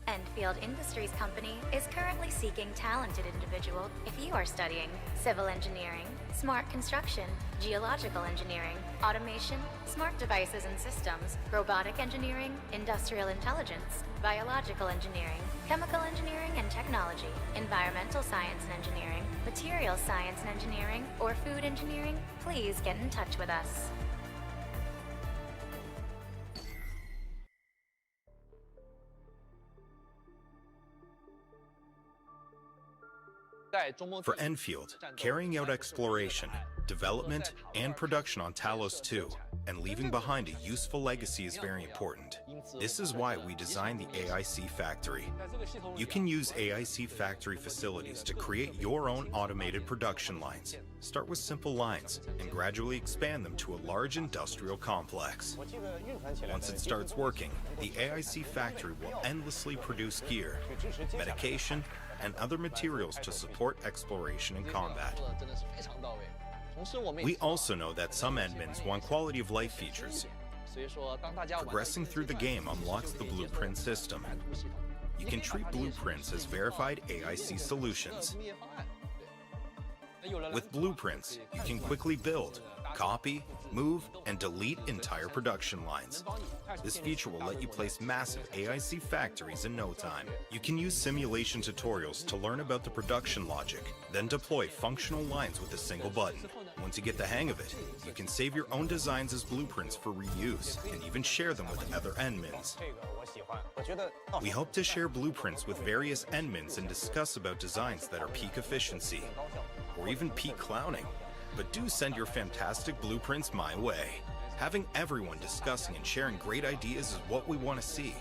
Endfield Industries Company is currently seeking talented individuals. If you are studying civil engineering, smart construction, geological engineering, automation, smart devices and systems, robotic engineering, industrial intelligence, biological engineering, chemical engineering and technology, environmental science and engineering, materials science and engineering, or food engineering, please get in touch with us. For Enfield, carrying out exploration, development, and production on Talos 2 And leaving behind a useful legacy is very important. This is why we designed the AIC Factory. You can use AIC Factory facilities to create your own automated production lines. Start with simple lines and gradually expand them to a large industrial complex. Once it starts working, the AIC Factory will endlessly produce gear, medication, and other materials to support exploration and combat. We also know that some admins want quality of life features. Progressing through the game unlocks the blueprint system. You can treat blueprints as verified AIC solutions. With blueprints, you can quickly build, copy, move, and delete entire production lines. This feature will let you place massive AIC factories in no time. You can use simulation tutorials to learn about the production logic, then deploy functional lines with a single button. Once you get the hang of it, you can save your own designs as blueprints for reuse and even share them with other admins. We hope to share blueprints with various admins and discuss about designs that are peak efficiency, or even peak clowning. But do send your fantastic blueprints my way. Having everyone discussing and sharing great ideas is what we want to see.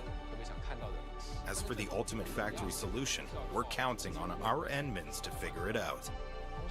As for the ultimate factory solution, we're counting on our admins to figure it out.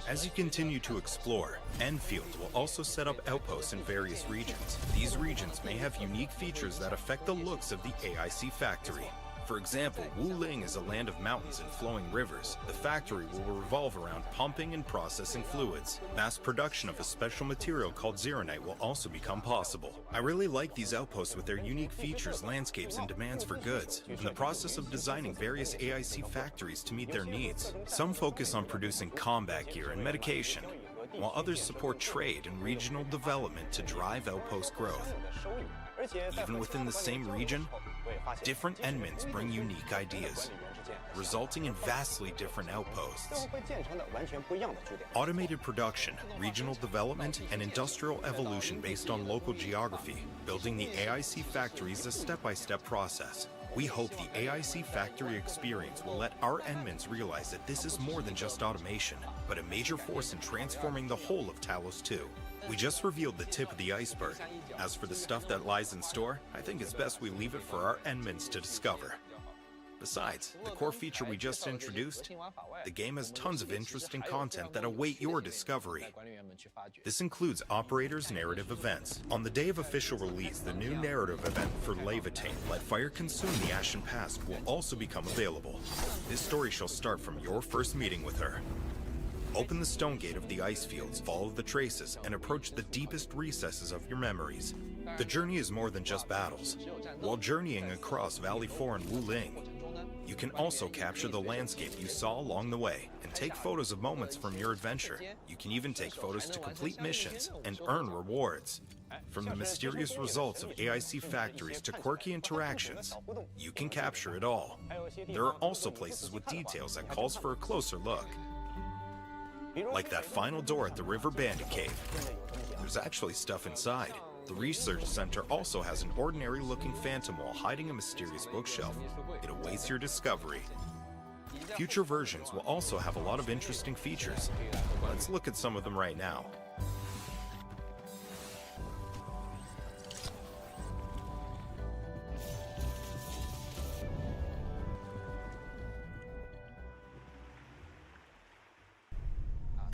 As you continue to explore, Endfield will also set up outposts in various regions. These regions may have unique features that affect the looks of the AIC factory. For example, Wuling is a land of mountains and flowing rivers. The factory will revolve around pumping and processing fluids. Mass production of a special material called Zeronite will also become possible. I really like these outposts with their unique features, landscapes, and demands for goods. In the process of designing various AIC factories to meet their needs, some focus on producing combat gear and medication, while others support trade and regional development to drive outpost growth. Even within the same region, different admins bring unique ideas, resulting in vastly different outposts. Automated production, regional development, and industrial evolution based on local geography. Building the AIC factory is a step-by-step process. We hope the AIC factory experience will let our admins realize that this is more than just automation, but a major force in transforming the whole of Talos 2. We just revealed the tip of the iceberg. As for the stuff that lies in store, I think it's best we leave it for our admins to discover. Besides, the core feature we just introduced, the game has tons of interesting content that await your discovery. This includes Operator's narrative events. On the day of official release, the new narrative event for Levitain, Let Fire Consume the Ashen Past, will also become available. This story shall start from your first meeting with her. Open the stone gate of the ice fields, follow the traces, and approach the deepest recesses of your memories. The journey is more than just battles. While journeying across Valley 4 and Wuling, you can also capture the landscape you saw along the way and take photos of moments from your adventure. You can even take photos to complete missions and earn rewards. From the mysterious results of AIC factories to quirky interactions, you can capture it all. There are also places with details that calls for a closer look. Like that final door at the River Bandit Cave. There's actually stuff inside. The research center also has an ordinary-looking phantom wall hiding a mysterious bookshelf. It awaits your discovery. Future versions will also have a lot of interesting features. Let's look at some of them right now.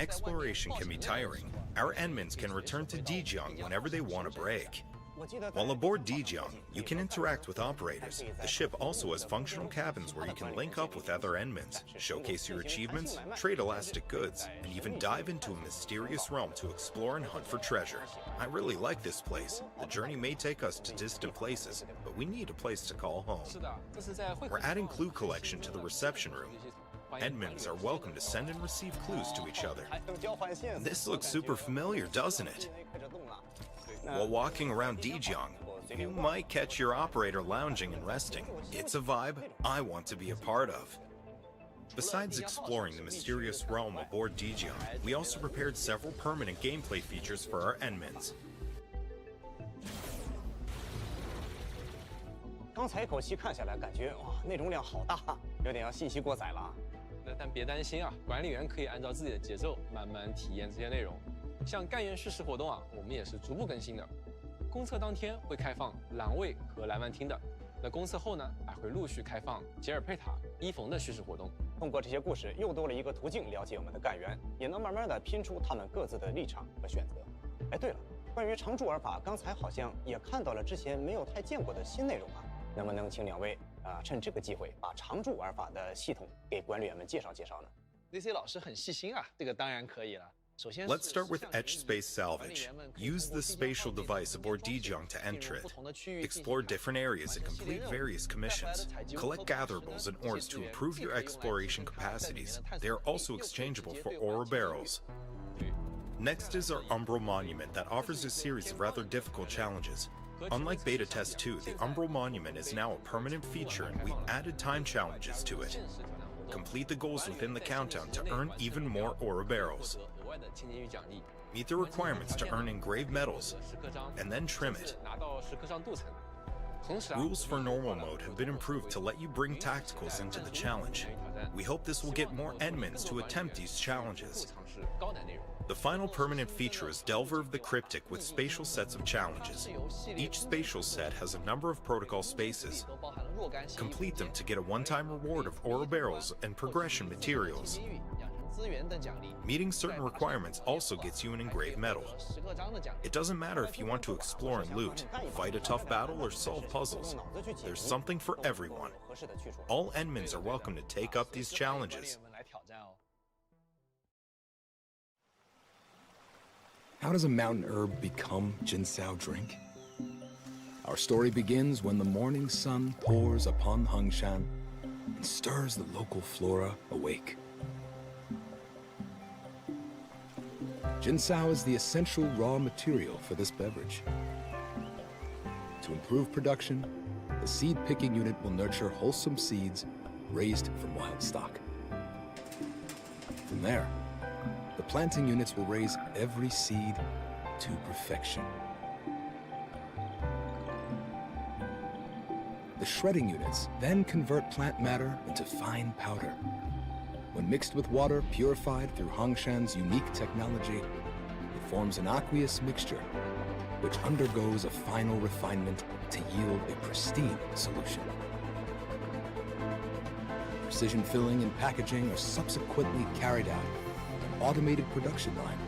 Exploration can be tiring. Our admins can return to Dijiang whenever they want a break. While aboard Dijiang, you can interact with operators. The ship also has functional cabins where you can link up with other admins, showcase your achievements, trade elastic goods, and even dive into a mysterious realm to explore and hunt for treasure. I really like this place. The journey may take us to distant places, but we need a place to call home. We're adding clue collection to the reception room. Admins are welcome to send and receive clues to each other. This looks super familiar, doesn't it? While walking around Dijiang, you might catch your operator lounging and resting. It's a vibe I want to be a part of. Besides exploring the mysterious realm aboard Dijiang, we also prepared several permanent gameplay features for our admins. 刚才一口气看下来，感觉哇，内容量好大，有点要信息过载了。但别担心啊，管理员可以按照自己的节奏慢慢体验这些内容。像干员叙事活动啊，我们也是逐步更新的。公测当天会开放栏位和栏湾厅的，那公测后呢，还会陆续开放杰尔佩塔、伊冯的叙事活动。通过这些故事，又多了一个途径了解我们的干员，也能慢慢的拼出他们各自的立场和选择。哎，对了，关于常驻玩法，刚才好像也看到了之前没有太见过的新内容啊，能不能请两位趁这个机会把常驻玩法的系统给管理员们介绍介绍呢？ DC 老师很细心啊，这个当然可以了。 Let's start with Etch Space Salvage. Use the spatial device aboard D-Junk to enter it. Explore different areas and complete various commissions. Collect gatherables and ores to improve your exploration capacities. They are also exchangeable for ore barrels. Next is our Umbral Monument that offers a series of rather difficult challenges. Unlike Beta Test 2, the Umbral Monument is now a permanent feature and we added time challenges to it. Complete the goals within the countdown to earn even more ore barrels. Meet the requirements to earn engraved metals, and then trim it. Rules for normal mode have been improved to let you bring tacticals into the challenge. We hope this will get more admins to attempt these challenges. The final permanent feature is Delver of the Cryptic with spatial sets of challenges. Each spatial set has a number of protocol spaces. Complete them to get a one-time reward of ore barrels and progression materials. Meeting certain requirements also gets you an engraved medal. It doesn't matter if you want to explore and loot, fight a tough battle, or solve puzzles. There's something for everyone. All admins are welcome to take up these challenges. How does a mountain herb become Jinsao drink? Our story begins when the morning sun pours upon Hengshan and stirs the local flora awake. Jinsao is the essential raw material for this beverage. To improve production, the seed picking unit will nurture wholesome seeds raised from wild stock. From there, the planting units will raise every seed to perfection. The shredding units then convert plant matter into fine powder. When mixed with water purified through Hengshan's unique technology, it forms an aqueous mixture, which undergoes a final refinement to yield a pristine solution. Precision filling and packaging are subsequently carried out on an automated production line.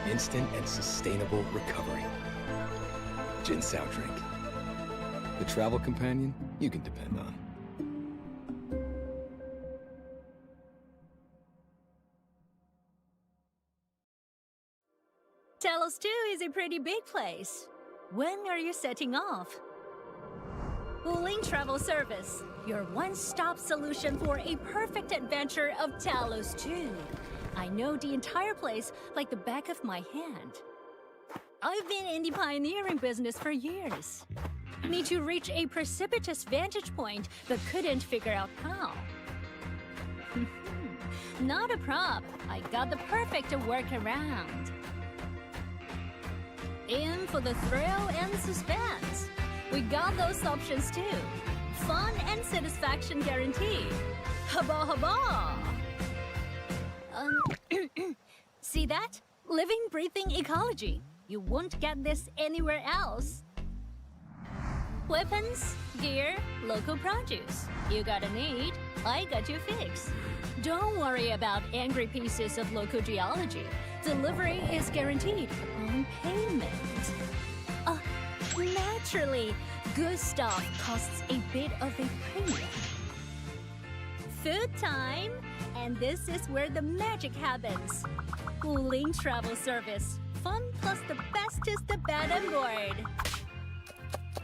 Instant and sustainable recovery. Jinsao drink. The travel companion you can depend on. Talos 2 is a pretty big place. When are you setting off? Wuling Travel Service, your one-stop solution for a perfect adventure of Talos 2. I know the entire place like the back of my hand. I've been in the pioneering business for years. Need to reach a precipitous vantage point, but couldn't figure out how. Not a prob. I got the perfect workaround. In for the thrill and suspense. We got those options too. Fun and satisfaction guaranteed. Haba haba! See that? Living, breathing ecology. You won't get this anywhere else. Weapons, gear, local produce. You got a need, I got you fixed. Don't worry about angry pieces of local geology. Delivery is guaranteed upon payment. Naturally, good stuff costs a bit of a premium. Food time! And this is where the magic happens. Wuling Travel Service. Fun plus the bestest bed and board.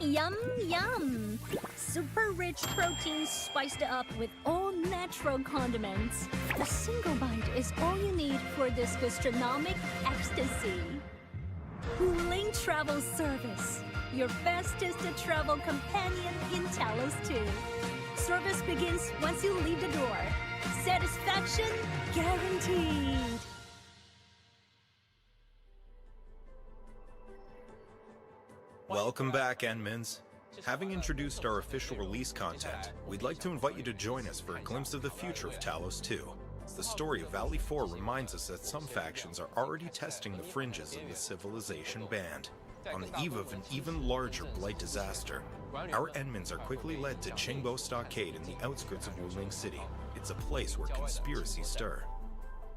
Yum, yum! Super rich protein spiced up with all natural condiments. A single bite is all you need for this gastronomic ecstasy. Wuling Travel Service. Your bestest travel companion in Talos 2. Service begins once you leave the door. Satisfaction guaranteed. Welcome back, admins. Having introduced our official release content, we'd like to invite you to join us for a glimpse of the future of Talos 2. The story of Valley 4 reminds us that some factions are already testing the fringes of the civilization band. On the eve of an even larger blight disaster, our Enmins are quickly led to Qingbo Stockade in the outskirts of Wuling City. It's a place where conspiracies stir.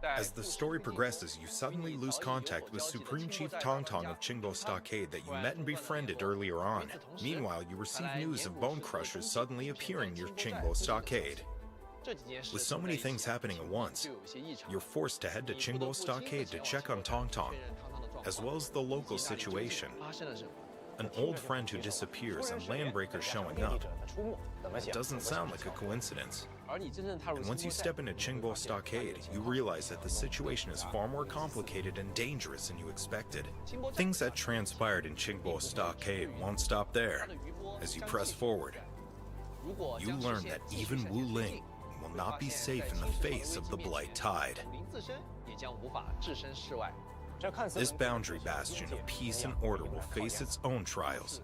As the story progresses, you suddenly lose contact with Supreme Chief Tongtong of Qingbo Stockade that you met and befriended earlier on. Meanwhile, you receive news of Bone Crushers suddenly appearing near Qingbo Stockade. With so many things happening at once, you're forced to head to Qingbo Stockade to check on Tongtong, as well as the local situation. An old friend who disappears and landbreakers showing up. It doesn't sound like a coincidence. And once you step into Qingbo Stockade, you realize that the situation is far more complicated and dangerous than you expected. Things that transpired in Qingbo Stockade won't stop there. As you press forward, you learn that even Wuling will not be safe in the face of the Blight Tide. This boundary bastion of peace and order will face its own trials.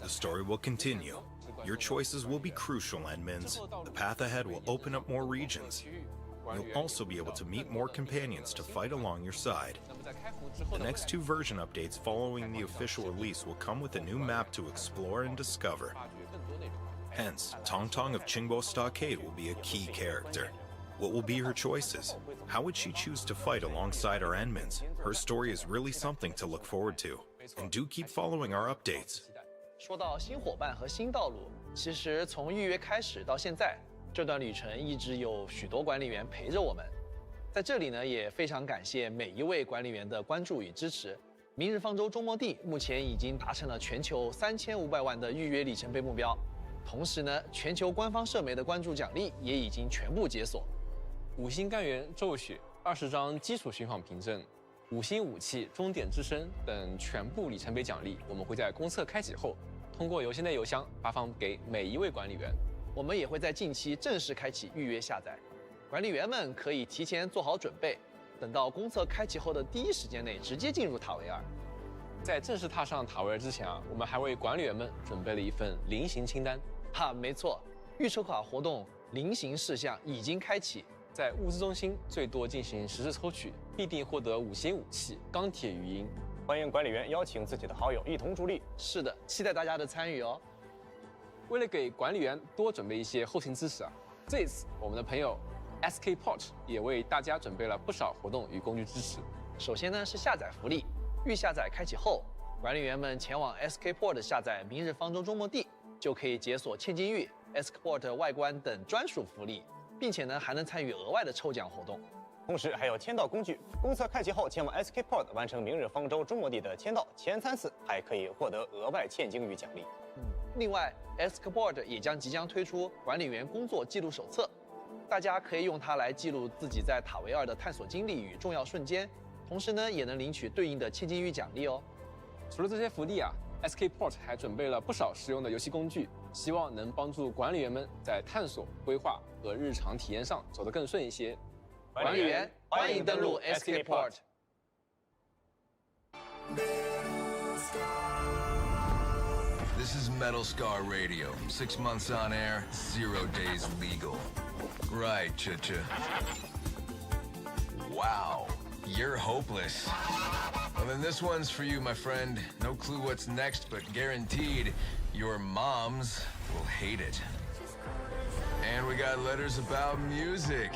The story will continue. Your choices will be crucial, Enmins. The path ahead will open up more regions. You'll also be able to meet more companions to fight along your side. The next 2 version updates following the official release will come with a new map to explore and discover. Hence, Tongtong of Qingbo Stockade will be a key character. What will be her choices? How would she choose to fight alongside our Enmins? Her story is really something to look forward to. And do keep following our updates. 说到新伙伴和新道路，其实从预约开始到现在，这段旅程一直有许多管理员陪着我们。在这里呢，也非常感谢每一位管理员的关注与支持。明日方舟周末地目前已经达成了全球3500万的预约里程碑目标，同时呢，全球官方社媒的关注奖励也已经全部解锁。5星干员骤雪、20张基础寻访凭证、5星武器、终点之声等全部里程碑奖励，我们会在公测开启后，通过邮件内邮箱发放给每一位管理员。我们也会在近期正式开启预约下载，管理员们可以提前做好准备，等到公测开启后的第一时间内直接进入塔维尔。在正式踏上塔维尔之前啊，我们还为管理员们准备了一份临行清单。没错，预抽卡活动临行事项已经开启。在物资中心最多进行10次抽取，必定获得5星武器钢铁鱼鹰。欢迎管理员邀请自己的好友一同助力。是的，期待大家的参与哦。为了给管理员多准备一些后勤支持啊，这一次我们的朋友 SK Port 也为大家准备了不少活动与工具支持。首先呢是下载福利，预下载开启后，管理员们前往 SK Port 下载明日方舟周末地，就可以解锁千金玉、SK Port 外观等专属福利。并且呢，还能参与额外的抽奖活动，同时还有签到工具。公测开启后，前往 SK Port 完成明日方舟周末地的签到，前3次还可以获得额外千金玉奖励。另外 ，SK Port 也即将推出管理员工作记录手册，大家可以用它来记录自己在塔维尔的探索经历与重要瞬间，同时呢，也能领取对应的千金玉奖励哦。除了这些福利啊，SK Port 还准备了不少实用的游戏工具，希望能帮助管理员们在探索、规划和日常体验上走得更顺一些。管理员，欢迎登录 SK Port。This is Metal Scar Radio. 6 months on air, 0 days legal. Right, Chicha. Wow, you're hopeless. Well, then this one's for you, my friend. No clue what's next, but guaranteed your moms will hate it. And we got letters about music.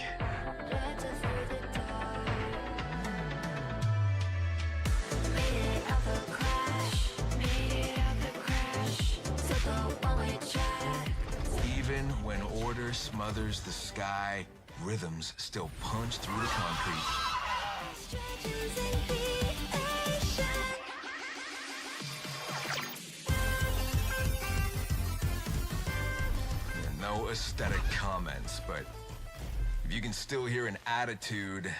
Even when order smothers the sky, rhythms still punch through the concrete. No aesthetic comments, but if you can still hear an attitude,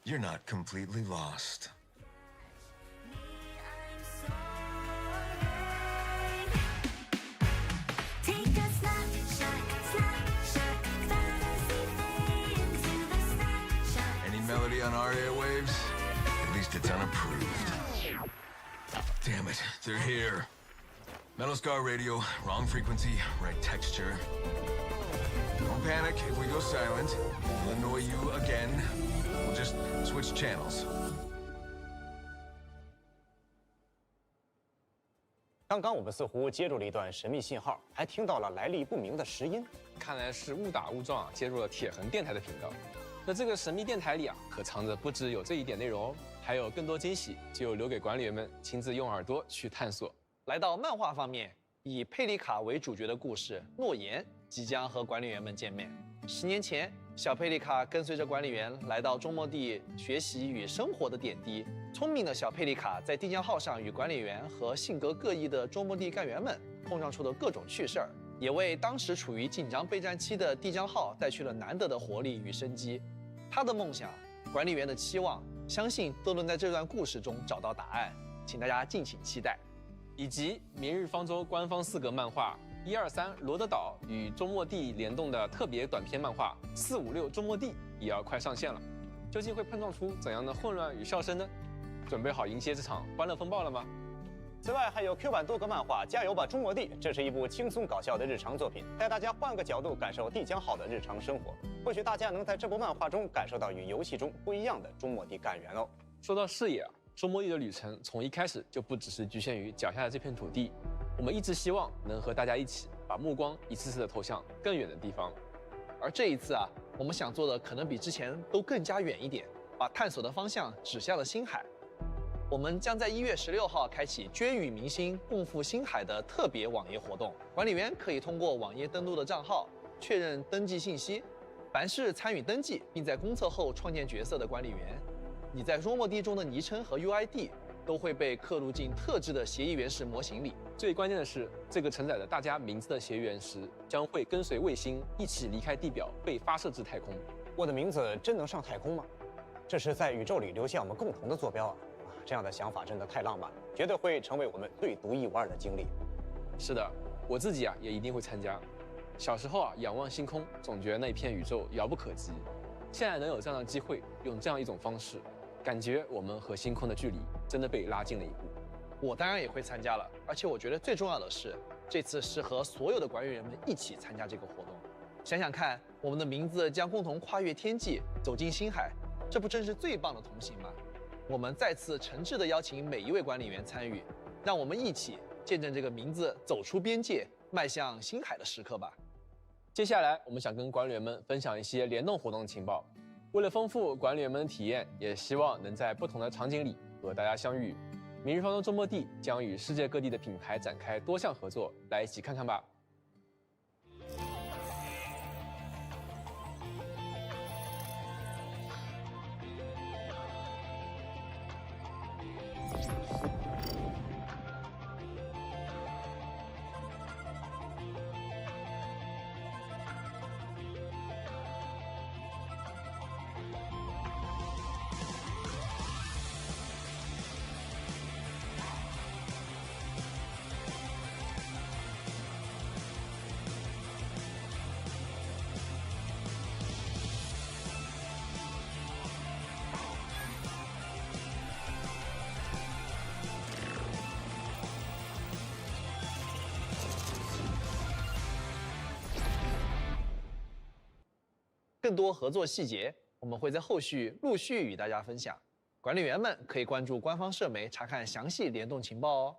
you're not completely lost. Any melody on our airwaves? At least it's unapproved. Damn it, they're here. Metal Scar Radio, wrong frequency, right texture. panic if we go silent. We'll annoy you again. We'll just switch channels. 刚刚我们似乎接入了一段神秘信号，还听到了来历不明的石音。看来是误打误撞接入了铁痕电台的频道。那这个神秘电台里可藏着不只有这一点内容哦，还有更多惊喜，就留给管理员们亲自用耳朵去探索。来到漫画方面，以佩里卡为主角的故事《诺言》即将和管理员们见面。10年前，小佩里卡跟随着管理员来到中末地学习与生活的点滴。聪明的小佩里卡在地江号上与管理员和性格各异的中末地干员们碰撞出的各种趣事儿，也为当时处于紧张备战期的地江号带去了难得的活力与生机。他的梦想，管理员的期望，相信都能在这段故事中找到答案，请大家敬请期待。以及《明日方舟》官方4格漫画123罗德岛与周末地联动的特别短篇漫画456周末地也要快上线了，究竟会碰撞出怎样的混乱与笑声呢？准备好迎接这场欢乐风暴了吗？此外，还有 Q 版多格漫画《加油吧，中末地》，这是一部轻松搞笑的日常作品，带大家换个角度感受地江号的日常生活。或许大家能在这部漫画中感受到与游戏中不一样的中末地干员哦。说到视野周末地的旅程从一开始就不只是局限于脚下的这片土地，我们一直希望能和大家一起把目光一次次的投向更远的地方。而这一次我们想做的可能比之前都更加远一点，把探索的方向指向了星海。我们将在1月16号开启捐与明星共赴星海的特别网页活动，管理员可以通过网页登录的账号确认登记信息。凡是参与登记并在公测后创建角色的管理员，你在中末地中的昵称和 UID 都会被刻录进特制的协议原石模型里。最关键的是，这个承载着大家名字的协议原石将会跟随卫星一起离开地表，被发射至太空。我的名字真能上太空吗？这是在宇宙里留下我们共同的坐标啊！这样的想法真的太浪漫了，绝对会成为我们最独一无二的经历。是的，我自己也一定会参加。小时候仰望星空，总觉得那片宇宙遥不可及。现在能有这样的机会，用这样一种方式，感觉我们和星空的距离真的被拉近了一步。我当然也会参加了，而且我觉得最重要的是，这次是和所有的管理员们一起参加这个活动。想想看，我们的名字将共同跨越天际，走进星海，这不正是最棒的同行吗？我们再次诚挚地邀请每一位管理员参与，让我们一起见证这个名字走出边界，迈向星海的时刻吧。接下来，我们想跟管理员们分享一些联动活动的情报。为了丰富管理员们的体验，也希望能在不同的场景里和大家相遇。明日方舟周末地将与世界各地的品牌展开多项合作，来一起看看吧。更多合作细节，我们会在后续陆续与大家分享。管理员们可以关注官方社媒查看详细联动情报哦。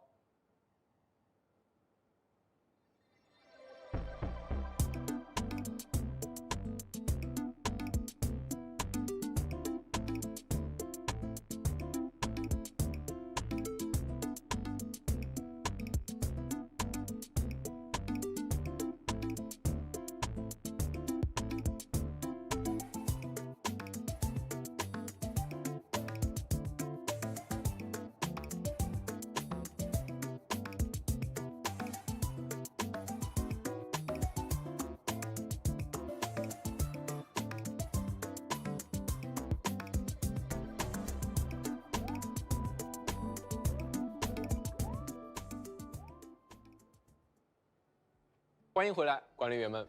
欢迎回来，管理员们！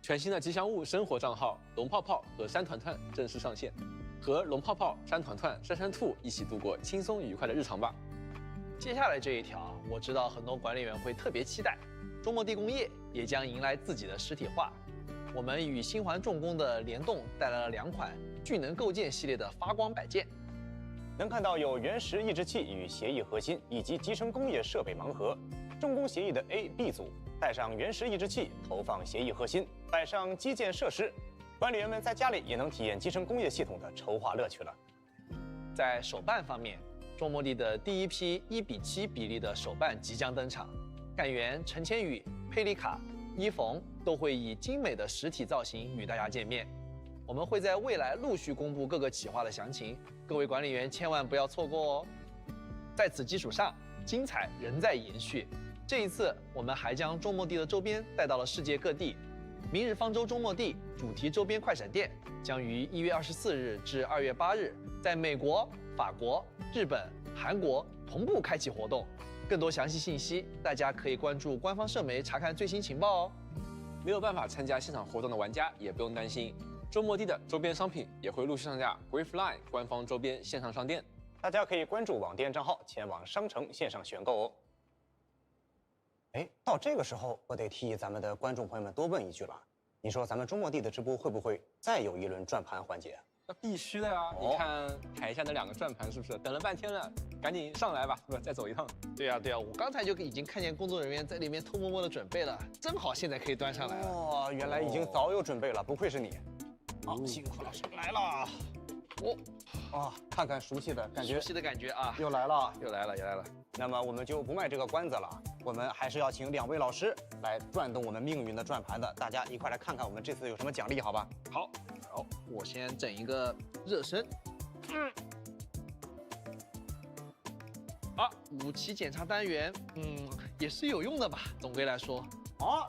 全新的吉祥物生活账号龙泡泡和山团团正式上线，和龙泡泡、山团团、山山兔一起度过轻松愉快的日常吧。接下来这一条，我知道很多管理员会特别期待，周末地工业也将迎来自己的实体化。我们与星环重工的联动带来了2款巨能构件系列的发光摆件。能看到有原石抑制器与协议核心，以及集成工业设备盲盒。重工协议的 A、B 组带上原石抑制器，投放协议核心，摆上基建设施，管理员们在家里也能体验集成工业系统的筹划乐趣了。在手办方面，中末地的第一批1:7比例的手办即将登场，干员陈千羽、佩丽卡、伊冯都会以精美的实体造型与大家见面。我们会在未来陆续公布各个企划的详情，各位管理员千万不要错过哦。在此基础上，精彩仍在延续。这一次，我们还将中末地的周边带到了世界各地。明日方舟中末地主题周边快闪店将于1月24日至2月8日，在美国、法国、日本、韩国同步开启活动。更多详细信息，大家可以关注官方社媒查看最新情报哦。没有办法参加现场活动的玩家也不用担心，周末地的周边商品也会陆续上架 Griffline 官方周边线上商店，大家可以关注网店账号前往商城线上选购哦。哎，到这个时候，我得替咱们的观众朋友们多问一句了，你说咱们周末地的直播会不会再有一轮转盘环节？那必须的呀！你看台下那2个转盘是不是等了半天了？赶紧上来吧，是吧？再走一趟。对呀，我刚才就已经看见工作人员在里面偷摸摸的准备了，正好现在可以端上来了。哦，原来已经早有准备了，不愧是你。好，辛苦老师来了。看看熟悉的感觉，熟悉的感觉啊，又来了。那么我们就不卖这个关子了，我们还是要请2位老师来转动我们命运的转盘的，大家一块来看看我们这次有什么奖励，好吧？好，我先整一个热身。武器检查单元，也是有用的吧？总归来说。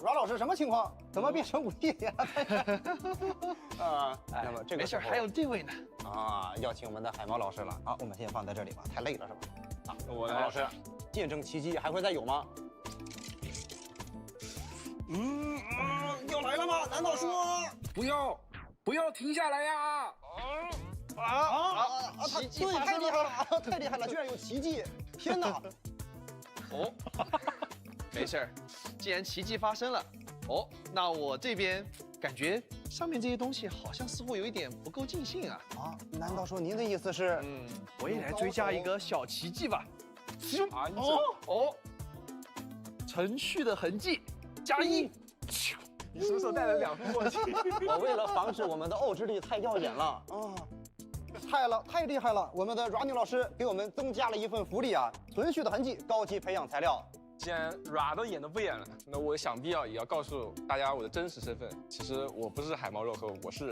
阮老师什么情况？怎么变成武器呀？那么这个没事，还有这位呢。要请我们的海毛老师了。好，我们先放在这里吧，太累了是吧？我海毛老师，见证奇迹还会再有吗？要来了吗？难道说不要停下来呀！奇迹对，太厉害了，太厉害了，居然有奇迹！天哪！没事儿，既然奇迹发生了，那我这边感觉上面这些东西好像似乎有一点不够尽兴啊！难道说您的意思是，我也来追加一个小奇迹吧？程序的痕迹加1。你什么时候带了2副默契？我为了防止我们的奥之力太耀眼了太厉害了！我们的 Running 老师给我们增加了一份福利啊，存续的痕迹高级培养材料。既然 Ra 都演都不演了，那我想必也要告诉大家我的真实身份。其实我不是海毛肉和，我是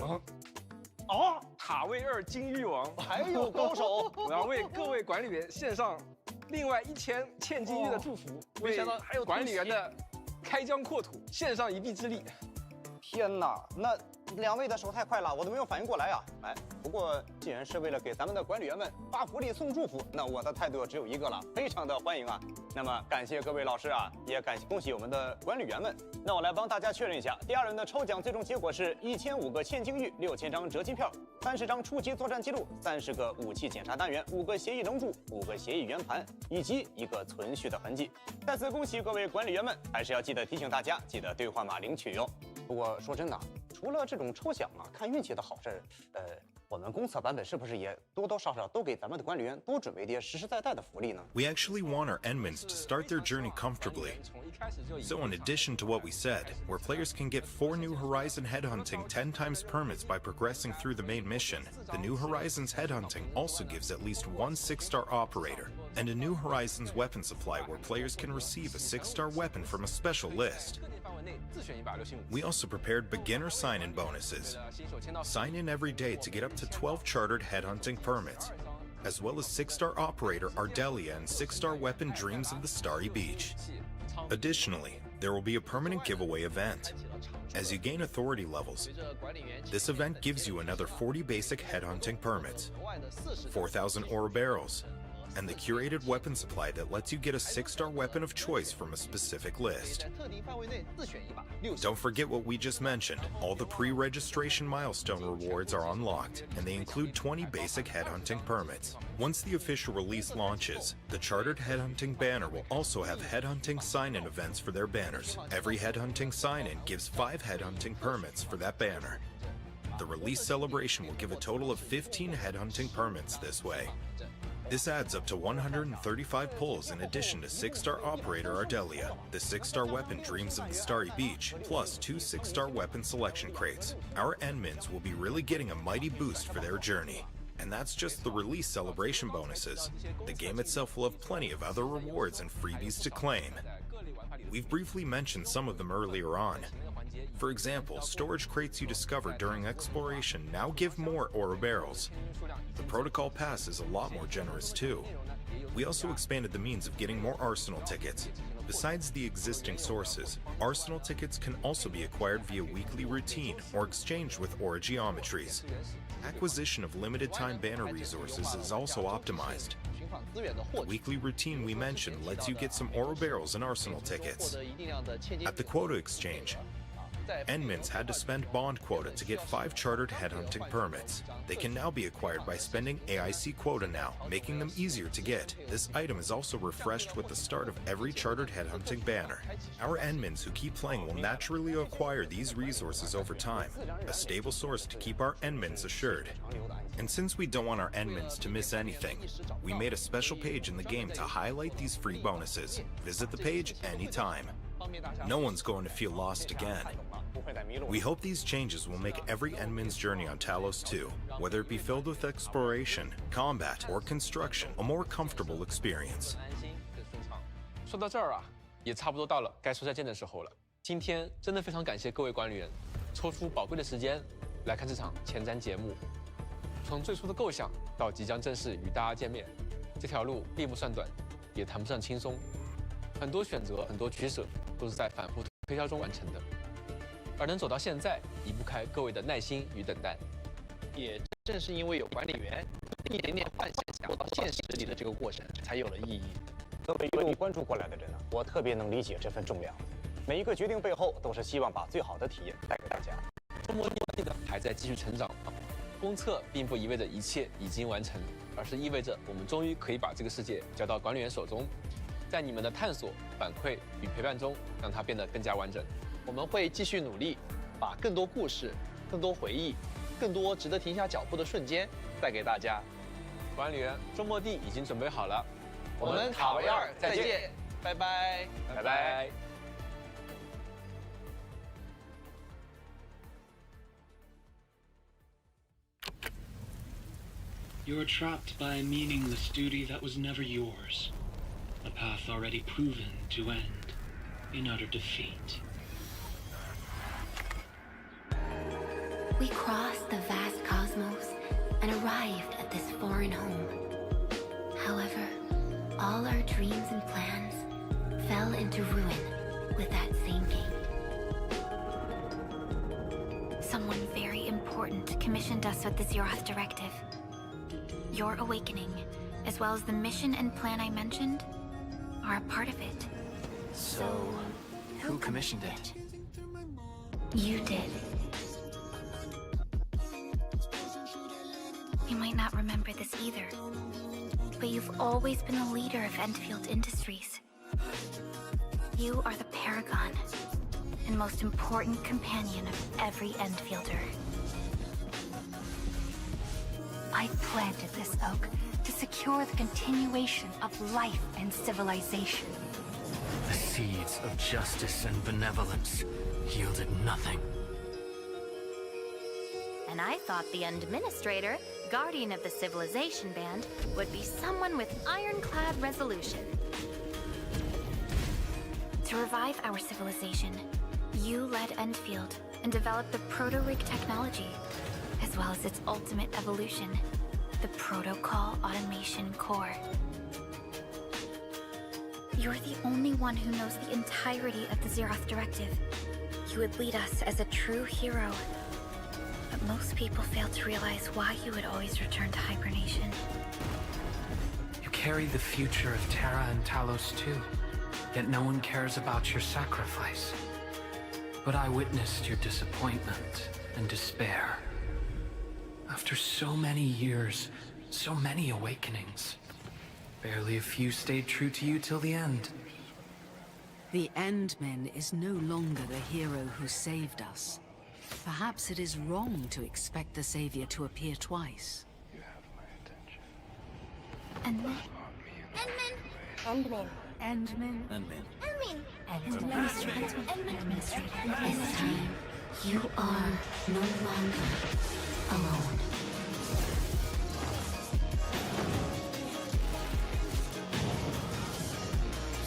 塔位2金玉王，还有高手。我要为各位管理员献上另外1000千金玉的祝福，没想到还有管理员的开疆扩土献上一臂之力。天哪，那2位的手太快了，我都没有反应过来啊！不过既然是为了给咱们的管理员们发福利送祝福，那我的态度只有一个了，非常的欢迎啊！那么感谢各位老师啊，也恭喜我们的管理员们。那我来帮大家确认一下，第2轮的抽奖最终结果是1005个千金玉、6000张折金票、30张初级作战记录、30个武器检查单元、5个协议龙柱、5个协议圆盘，以及1个存续的痕迹。再次恭喜各位管理员们，还是要记得提醒大家，记得兑换码领取哟。不过说真的，除了这种抽奖看运气的好事我们公测版本是不是也多多少少都给咱们的管理员多准备点实实在在的福利呢？ We actually want our Endmans to start their journey comfortably. So in addition to what we said, where players can get 4 New Horizon headhunting 10 times permits by progressing through the main mission, the New Horizons headhunting also gives at least 1 6-star operator, and a New Horizons weapon supply where players can receive a 6-star weapon from a special list. We also prepared beginner sign-in bonuses. Sign in every day to get up to 12 chartered headhunting permits, as well as 6-star operator Ardelia and 6-star weapon Dreams of the Starry Beach. Additionally, there will be a permanent giveaway event. As you gain authority levels, this event gives you another 40 basic headhunting permits, 4,000 ore barrels, and the curated weapon supply that lets you get a 6-star weapon of choice from a specific list. Don't forget what we just mentioned. All the pre-registration milestone rewards are unlocked, and they include 20 basic headhunting permits. Once the official release launches, the Chartered Headhunting banner will also have headhunting sign-in events for their banners. Every headhunting sign-in gives 5 headhunting permits for that banner. The release celebration will give a total of 15 headhunting permits this way. This adds up to 135 pulls in addition to 6-star operator Ardelia, the 6-star weapon Dreams of the Starry Beach, plus 2 6-star weapon selection crates. Our Endmins will be really getting a mighty boost for their journey. And that's just the release celebration bonuses. The game itself will have plenty of other rewards and freebies to claim. We've briefly mentioned some of them earlier on. For example, storage crates you discover during exploration now give more ore barrels. The Protocol Pass is a lot more generous too. We also expanded the means of getting more Arsenal tickets. Besides the existing sources, Arsenal tickets can also be acquired via weekly routine or exchanged with aura geometries. Acquisition of limited-time banner resources is also optimized. The weekly routine we mentioned lets you get some ore barrels and Arsenal tickets. At the quota exchange, Endmins had to spend bond quota to get 5 chartered headhunting permits. They can now be acquired by spending AIC quota now, making them easier to get. This item is also refreshed with the start of every chartered headhunting banner. Our Endmins who keep playing will naturally acquire these resources over time, a stable source to keep our Endmins assured. And since we don't want our Endmins to miss anything, we made a special page in the game to highlight these free bonuses. Visit the page anytime. No one's going to feel lost again. We hope these changes will make every Endmin's journey on Talos 2, whether it be filled with exploration, combat, or construction, a more comfortable experience. 说到这儿啊，也差不多到了该说再见的时候了。今天真的非常感谢各位管理员抽出宝贵的时间来看这场前瞻节目。从最初的构想到即将正式与大家见面，这条路并不算短，也谈不上轻松。很多选择，很多取舍，都是在反复推销中完成的。而能走到现在，离不开各位的耐心与等待。也正是因为有管理员一点点幻想想到现实里的这个过程，才有了意义。作为一路关注过来的人呢，我特别能理解这份重量。每一个决定背后，都是希望把最好的体验带给大家。中国地的还在继续成长。公测并不意味着一切已经完成，而是意味着我们终于可以把这个世界交到管理员手中，在你们的探索、反馈与陪伴中，让它变得更加完整。我们会继续努力，把更多故事、更多回忆、更多值得停下脚步的瞬间带给大家。管理员，周末地已经准备好了，我们塔维尔再见，拜拜，拜拜。You're trapped by a meaningless duty that was never yours. A path already proven to end in utter defeat. We crossed the vast cosmos and arrived at this foreign home. However, all our dreams and plans fell into ruin with that same gate. Someone very important commissioned us with the Zeroth Directive. Your awakening, as well as the mission and plan I mentioned, are a part of it. So, who commissioned it? You did. You might not remember this either, but you've always been the leader of Endfield Industries. You are the paragon and most important companion of every Endfielder. I planted this oak to secure the continuation of life and civilization. The seeds of justice and benevolence yielded nothing. And I thought the Administrator, guardian of the Civilization Band, would be someone with ironclad resolution. To revive our civilization, you led Endfield and developed the proto-rig technology, as well as its ultimate evolution, the Protocol Automation Core. You're the only one who knows the entirety of the Zeroth Directive. You would lead us as a true hero. But most people fail to realize why you would always return to hibernation. You carry the future of Terra and Talos too, yet no one cares about your sacrifice. But I witnessed your disappointment and despair. After so many years, so many awakenings, barely a few stayed true to you till the end. The Endman is no longer the hero who saved us. Perhaps it is wrong to expect the Savior to appear twice. Endman. Endman. Endman. Endman. Administrator. This time, you are no longer alone.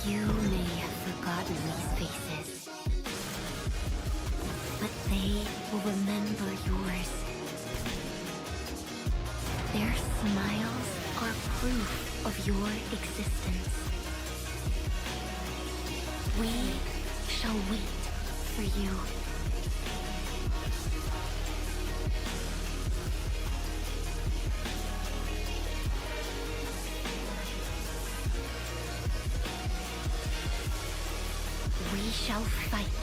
You may have forgotten these faces, but they will remember yours. Their smiles are proof of your existence. We shall wait for you. We shall fight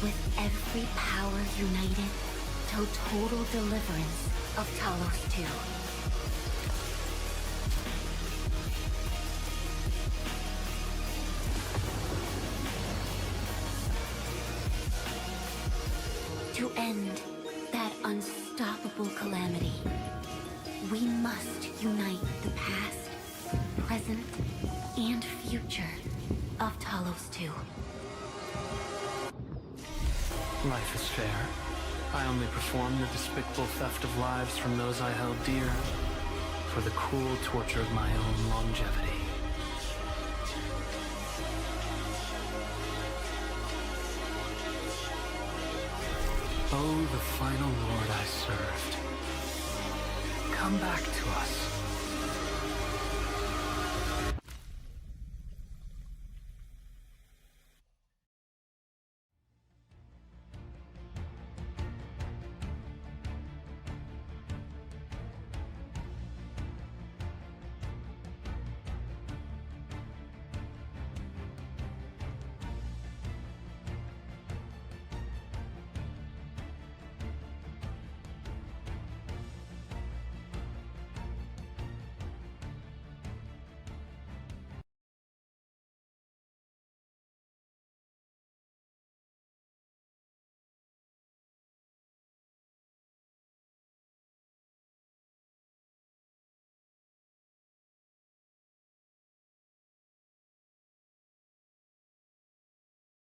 with every power united till total deliverance of Talos 2. To end that unstoppable calamity, we must unite the past, present, and future of Talos 2. Life is fair. I only performed the despicable theft of lives from those I held dear, for the cruel torture of my own longevity. Oh, the final lord I served. Come back to us.